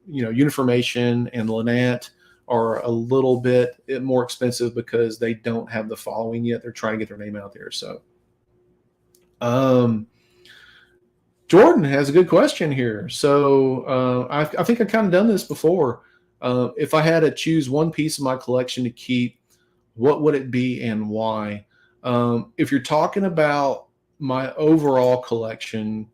Uniformation and Lynat are a little bit more expensive because they don't have the following yet. They're trying to get their name out there. So, Jordan has a good question here. So I think I've kind of done this before. If I had to choose one piece of my collection to keep, what would it be and why? If you're talking about my overall collection,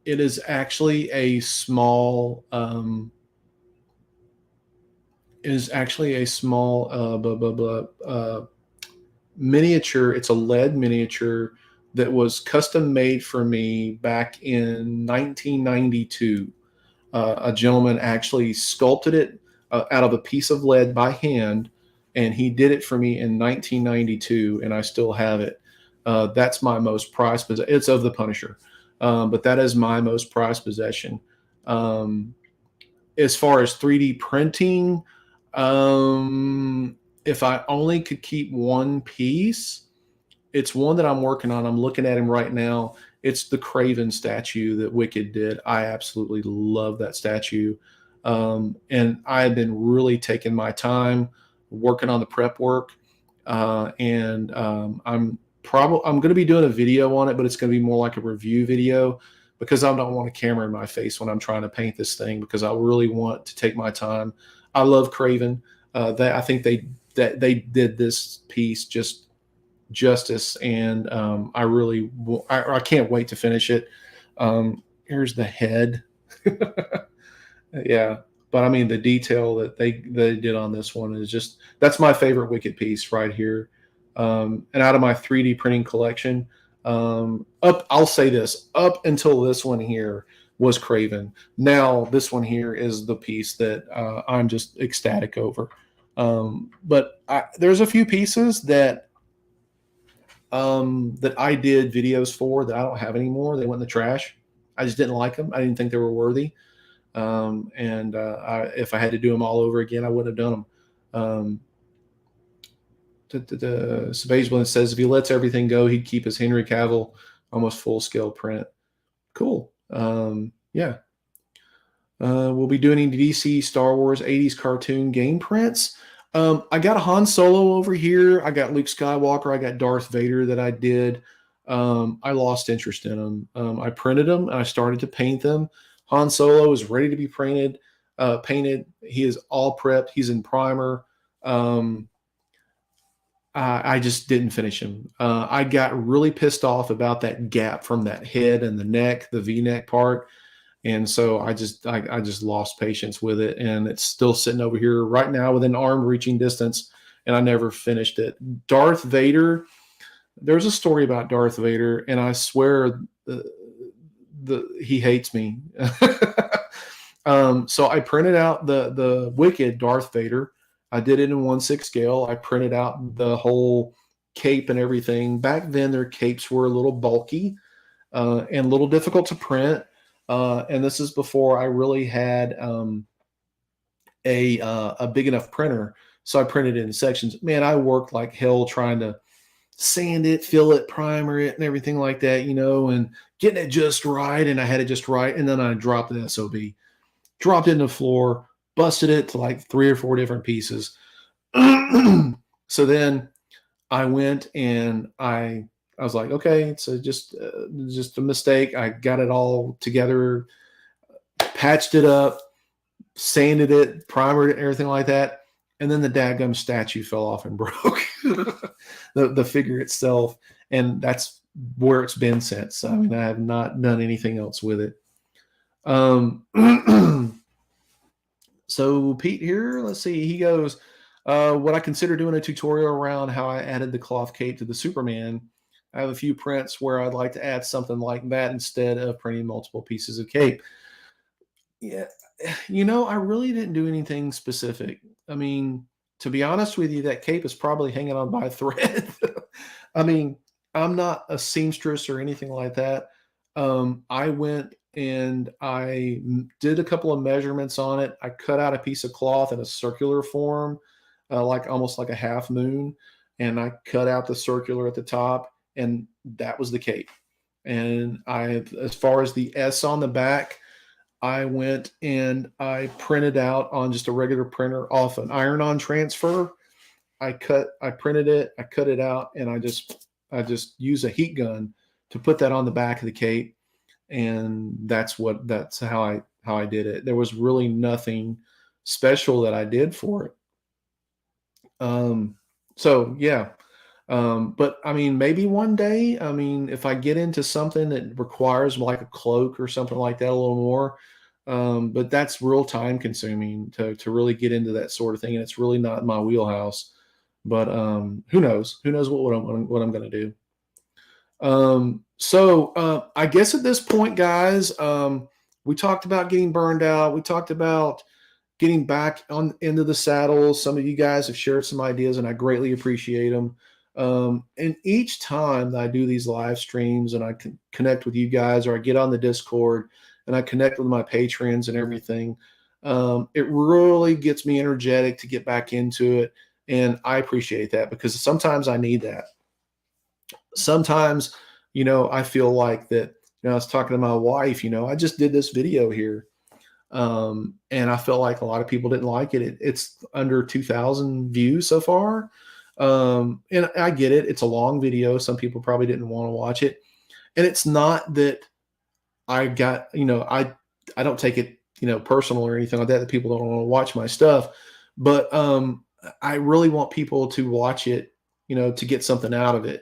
it is actually a small miniature. It's a lead miniature that was custom made for me back in 1992. A gentleman actually sculpted it out of a piece of lead by hand, and he did it for me in 1992, and I still have it. That's my most prized possession. It's of the Punisher, but that is my most prized possession. As far as 3D printing, if I only could keep one piece, it's one that I'm working on. I'm looking at him right now. It's the Craven statue that Wicked did. I absolutely love that statue. And I've been really taking my time working on the prep work. I'm going to be doing a video on it, but it's going to be more like a review video, because I don't want a camera in my face when I'm trying to paint this thing, because I really want to take my time. I love Craven. I think they did this piece justice, and I can't wait to finish it. Here's the head. Yeah, but I mean, the detail that they did on this one is that's my favorite Wicked piece right here. And out of my 3D printing collection, I'll say this, up until this one here was Craven. Now this one here is the piece that I'm just ecstatic over. But there's a few pieces that I did videos for that I don't have anymore. They went in the trash. I just didn't like them. I didn't think they were worthy. If I had to do them all over again, I wouldn't have done them. Sabageblin says if he lets everything go, he'd keep his Henry Cavill almost full scale print. Cool. Yeah. We'll be doing DC, Star Wars, 80s cartoon game prints. I got a Han Solo over here. I got Luke Skywalker. I got Darth Vader that I did. I lost interest in them. I printed them and I started to paint them. Han Solo is ready to be painted. He is all prepped. He's in primer. I just didn't finish him. I got really pissed off about that gap from that head and the neck, the V-neck part. And so I just lost patience with it, and it's still sitting over here right now within arm reaching distance, and I never finished it. Darth Vader, There's a story about Darth Vader, and I swear he hates me. So I printed out the wicked Darth Vader. I did it in 1/6 scale. I printed out the whole cape and everything. Back then, their capes were a little bulky and a little difficult to print. And this is before I really had a big enough printer. So I printed it in sections. Man, I worked like hell trying to sand it, fill it, primer it, and everything like that, and getting it just right. And I had it just right. And then I dropped the SOB, dropped it in the floor, busted it to like 3 or 4 different pieces. So then I went and I was like, okay, it's just a mistake. I got it all together, patched it up, sanded it, primered it, and everything like that. And then the daggum statue fell off and broke the figure itself. And that's where it's been since. I mean, I have not done anything else with it. So Pete here, let's see, he goes, would I consider doing a tutorial around how I added the cloth cape to the Superman? I have a few prints where I'd like to add something like that instead of printing multiple pieces of cape. Yeah, I really didn't do anything specific. I mean, to be honest with you, that cape is probably hanging on by a thread. I mean, I'm not a seamstress or anything like that. I went and did a couple of measurements on it. I cut out a piece of cloth in a circular form, like almost like a half moon, and I cut out the circular at the top, and that was the cape. And as far as the S on the back, I went and I printed out on just a regular printer off an iron-on transfer. I printed it, I cut it out, and I just use a heat gun to put that on the back of the cape, and that's how I did it. There was really nothing special that I did for it. So yeah. But I mean, maybe one day, I mean, if I get into something that requires like a cloak or something like that a little more, but that's real time consuming to really get into that sort of thing, and it's really not my wheelhouse. But who knows? Who knows what I'm going to do? So I guess at this point, guys, we talked about getting burned out. We talked about getting back on into the saddle. Some of you guys have shared some ideas, and I greatly appreciate them. And each time that I do these live streams and I can connect with you guys, or I get on the Discord and I connect with my patrons and everything, it really gets me energetic to get back into it. And I appreciate that because sometimes I need that. Sometimes, I feel like that, I was talking to my wife, I just did this video here. And I felt like a lot of people didn't like it. It's under 2,000 views so far. And I get it. It's a long video. Some people probably didn't want to watch it. And it's not that I got, I don't take it, personal or anything like that people don't want to watch my stuff. But I really want people to watch it, to get something out of it,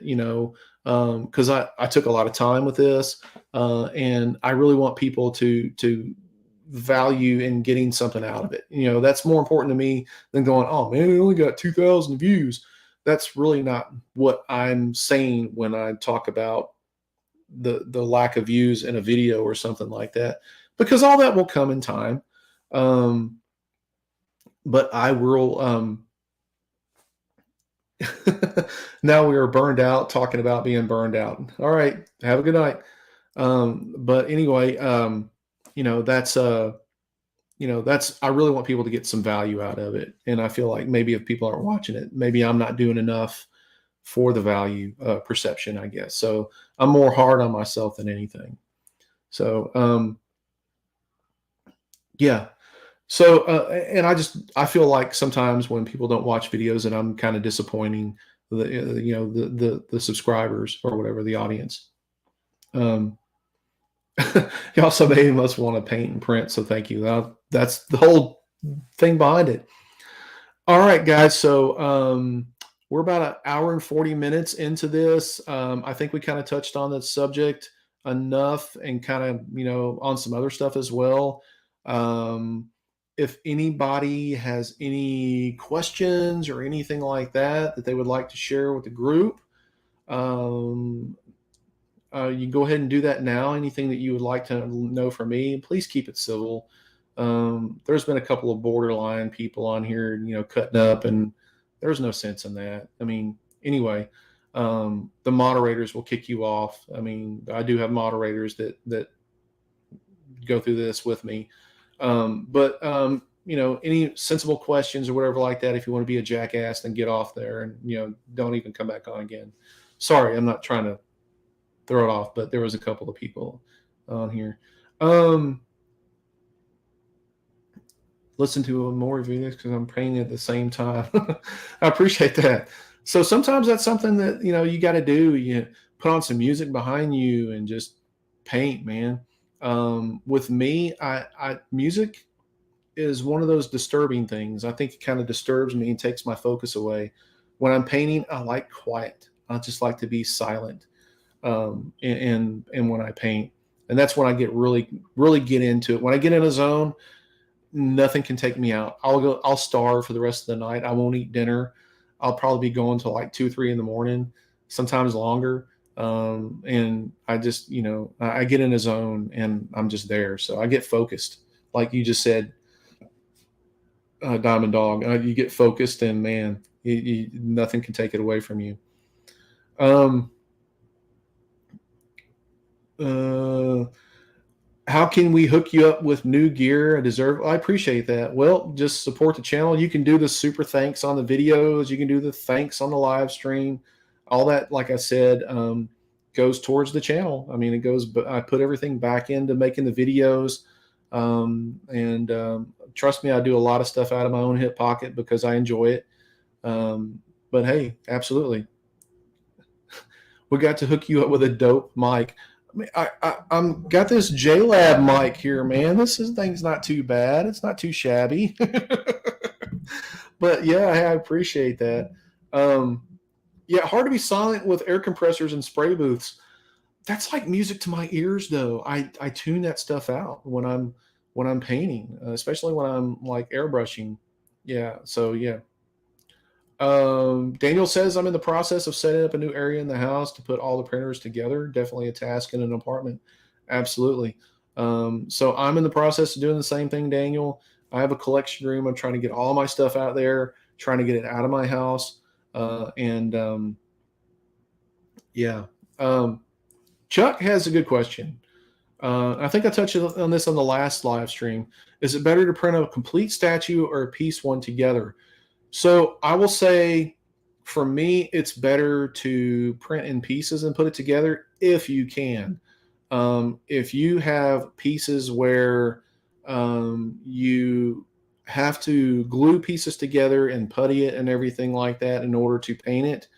because I took a lot of time with this. And I really want people to value in getting something out of it. That's more important to me than going, oh man, it only got 2,000 views. That's really not what I'm saying when I talk about the lack of views in a video or something like that, because all that will come in time. But I will, now we are burned out talking about being burned out. All right. Have a good night. But anyway, that's, I really want people to get some value out of it. And I feel like maybe if people aren't watching it, maybe I'm not doing enough for the value perception, I guess. So I'm more hard on myself than anything. So, yeah. So, and I feel like sometimes when people don't watch videos and I'm kind of disappointing the subscribers or whatever, the audience. He also made us want to paint and print. So thank you. That's the whole thing behind it. All right, guys. So we're about an hour and 40 minutes into this. I think we kind of touched on the subject enough and kind of, on some other stuff as well. If anybody has any questions or anything like that they would like to share with the group, Um, you can go ahead and do that now. Anything that you would like to know from me, please keep it civil. There's been a couple of borderline people on here, cutting up, and there's no sense in that. I mean, anyway, the moderators will kick you off. I mean, I do have moderators that go through this with me. But any sensible questions or whatever like that, if you want to be a jackass, then get off there and don't even come back on again. Sorry, I'm not trying to throw it off, but there was a couple of people on here. Listen to more videos because I'm painting at the same time. I appreciate that. So sometimes that's something that you got to do. You put on some music behind you and just paint, man. With me, I music is one of those disturbing things. I think it kind of disturbs me and takes my focus away. When I'm painting, I like quiet. I just like to be silent. And when I paint, and that's when I get really get into it. When I get in a zone, nothing can take me out. I'll starve for the rest of the night. I won't eat dinner. I'll probably be going till like 2, 3 in the morning, sometimes longer. And I just, I get in a zone and I'm just there. So I get focused. Like you just said, Diamond Dog, you get focused and man, nothing can take it away from you. How can we hook you up with new gear? I appreciate that. Well, just support the channel. You can do the super thanks on the videos. You can do the thanks on the live stream. All that, like I said, goes towards the channel. I mean, I put everything back into making the videos. And trust me, I do a lot of stuff out of my own hip pocket because I enjoy it. But hey, absolutely. We got to hook you up with a dope mic. I mean, I'm got this JLab mic here, man. Thing's not too bad. It's not too shabby. But yeah, I appreciate that. Yeah, hard to be silent with air compressors and spray booths. That's like music to my ears, though. I tune that stuff out when I'm painting, especially when I'm like airbrushing. Yeah. So yeah. Daniel says I'm in the process of setting up a new area in the house to put all the printers together. Definitely a task in an apartment. Absolutely. So I'm in the process of doing the same thing, Daniel. I have a collection room. I'm trying to get all my stuff out there, trying to get it out of my house. And yeah. Chuck has a good question. I think I touched on this on the last live stream. Is it better to print a complete statue or a piece one together? So I will say, for me, it's better to print in pieces and put it together if you can. If you have pieces where you have to glue pieces together and putty it and everything like that in order to paint it,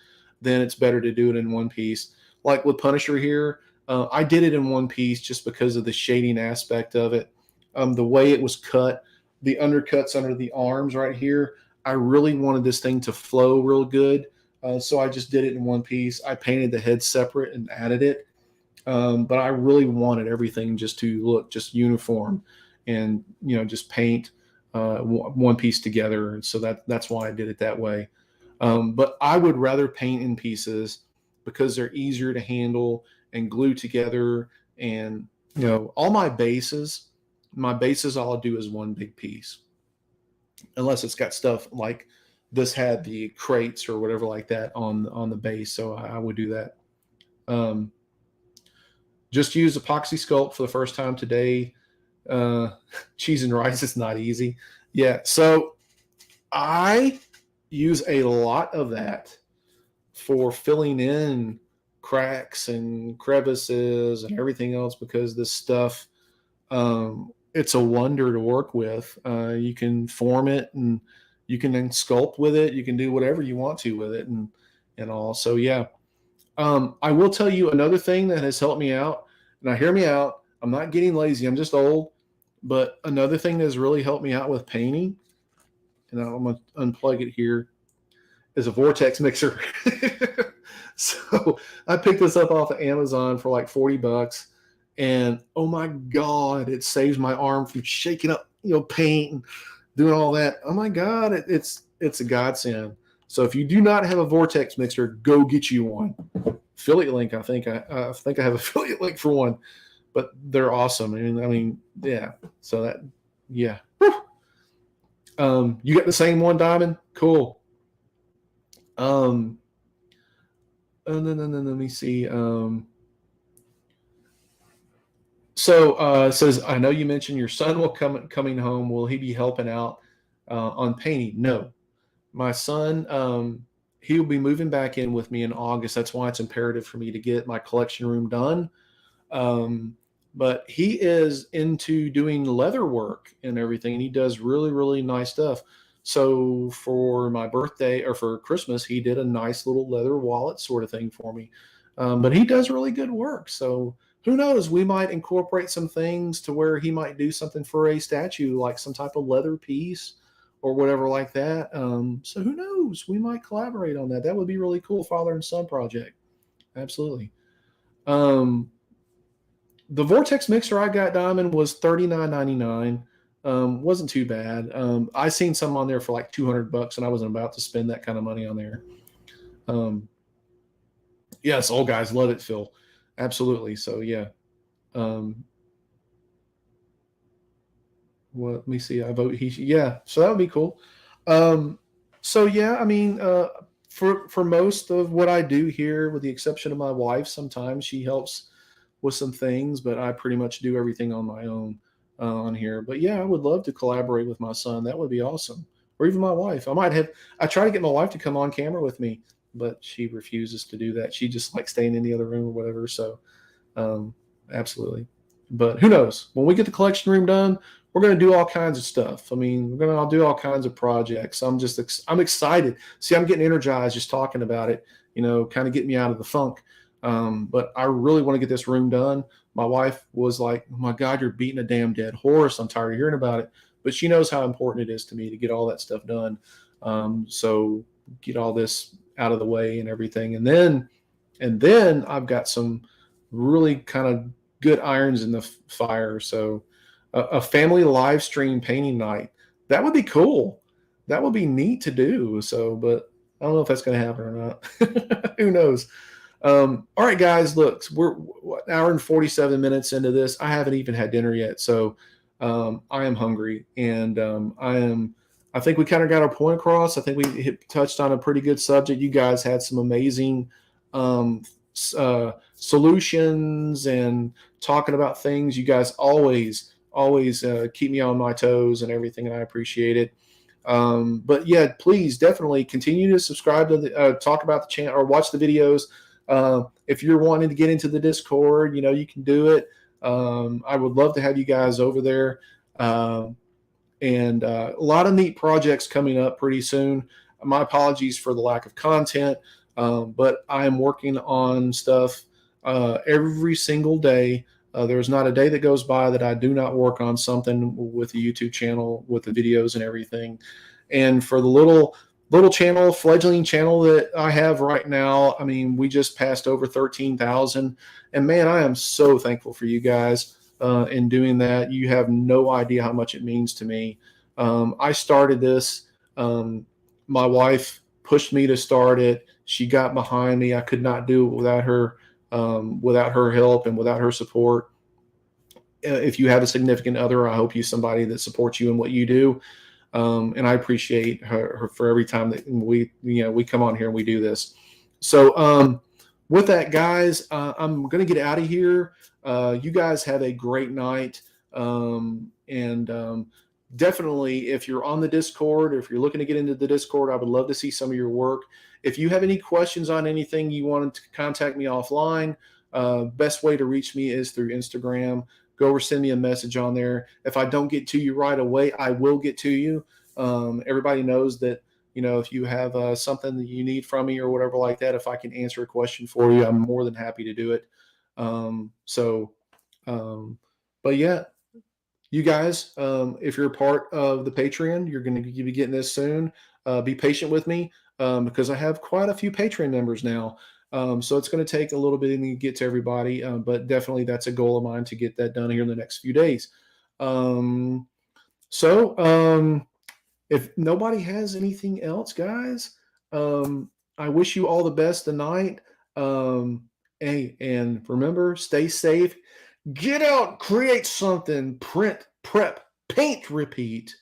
then it's better to do it in one piece. Like with Punisher here, I did it in one piece just because of the shading aspect of it. The way it was cut, the undercuts under the arms right here, I really wanted this thing to flow real good. So I just did it in one piece. I painted the head separate and added it. But I really wanted everything just to look just uniform and, just paint one piece together. And so that's why I did it that way. But I would rather paint in pieces because they're easier to handle and glue together. And, all my bases all I do is one big piece. Unless it's got stuff like this had the crates or whatever like that on the base. So I would do that. Just use epoxy sculpt for the first time today. Cheese and rice is not easy. Yeah. So I use a lot of that for filling in cracks and crevices and everything else because this stuff, it's a wonder to work with. You can form it and you can then sculpt with it. You can do whatever you want to with it and all. So yeah. I will tell you another thing that has helped me out. Now hear me out. I'm not getting lazy. I'm just old. But another thing that has really helped me out with painting, and I'm going to unplug it here, is a vortex mixer. So I picked this up off of Amazon for like $40. And oh my God, it saves my arm from shaking up, paint and doing all that. Oh my God, it's a godsend. So if you do not have a vortex mixer, go get you one. Affiliate link. I think I have affiliate link for one, but they're awesome. I mean, yeah. So that, yeah. You got the same one, Diamond? Cool. And then let me see. It says, I know you mentioned your son will coming home. Will he be helping out on painting? No, my son, he'll be moving back in with me in August. That's why it's imperative for me to get my collection room done. Um, but he is into doing leather work and everything, and he does really, really nice stuff. So for my birthday or for Christmas, he did a nice little leather wallet sort of thing for me. But he does really good work. So who knows? We might incorporate some things to where he might do something for a statue, like some type of leather piece or whatever like that. So who knows? We might collaborate on that. That would be really cool, father and son project. Absolutely. Um, the Vortex mixer I got, Diamond, was $39.99. Wasn't too bad. I seen some on there for like $200, and I wasn't about to spend that kind of money on there. Um, yes, old guys love it, Phil. Absolutely. So yeah. Um, well, let me see. I vote he. Yeah. So that would be cool. Um, so yeah, I mean, for most of what I do here, with the exception of my wife, sometimes she helps with some things, but I pretty much do everything on my own on here. But yeah, I would love to collaborate with my son. That would be awesome. Or even my wife. I try to get my wife to come on camera with me, but she refuses to do that. She just likes staying in the other room or whatever. So, um, absolutely. But who knows? When we get the collection room done, we're going to do all kinds of stuff. I mean, we're going to do all kinds of projects. I'm excited. See, I'm getting energized just talking about it, kind of getting me out of the funk. But I really want to get this room done. My wife was like, oh my God, you're beating a damn dead horse. I'm tired of hearing about it. But she knows how important it is to me to get all that stuff done. So get all this out of the way and everything. And then I've got some really kind of good irons in the fire. So a family live stream painting night, that would be cool. That would be neat to do. So, but I don't know if that's going to happen or not. Who knows? All right, guys, look, we're an hour and 47 minutes into this. I haven't even had dinner yet. So I am hungry, and I think we kind of got our point across. I think we touched on a pretty good subject. You guys had some amazing um, solutions and talking about things. You guys always keep me on my toes and everything, and I appreciate it. But yeah, please definitely continue to subscribe to talk about the channel or watch the videos. If you're wanting to get into the Discord, you can do it. I would love to have you guys over there. And a lot of neat projects coming up pretty soon. My apologies for the lack of content, but I am working on stuff every single day. There's not a day that goes by that I do not work on something with the YouTube channel, with the videos and everything. And for the little channel, fledgling channel that I have right now, I mean, we just passed over 13,000, and man, I am so thankful for you guys in doing that. You have no idea how much it means to me. I started this. My wife pushed me to start it. She got behind me. I could not do it without her help and without her support. If you have a significant other, I hope you somebody that supports you in what you do. And I appreciate her for every time that we come on here and we do this. So with that, guys, I'm going to get out of here. You guys have a great night. And definitely, if you're on the Discord or if you're looking to get into the Discord, I would love to see some of your work. If you have any questions on anything, you want to contact me offline, best way to reach me is through Instagram. Go or send me a message on there. If I don't get to you right away, I will get to you. Everybody knows that, if you have something that you need from me or whatever like that, if I can answer a question for you, I'm more than happy to do it. But yeah, you guys, if you're a part of the Patreon, you're going to be getting this soon. Be patient with me because I have quite a few Patreon members now. So it's going to take a little bit to get to everybody, but definitely that's a goal of mine to get that done here in the next few days. So if nobody has anything else, guys, I wish you all the best tonight. Hey, and remember, stay safe. Get out, create something, print, prep, paint, repeat.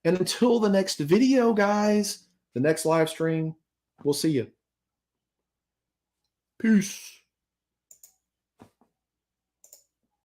And until the next video, guys, the next live stream, we'll see you. Peace.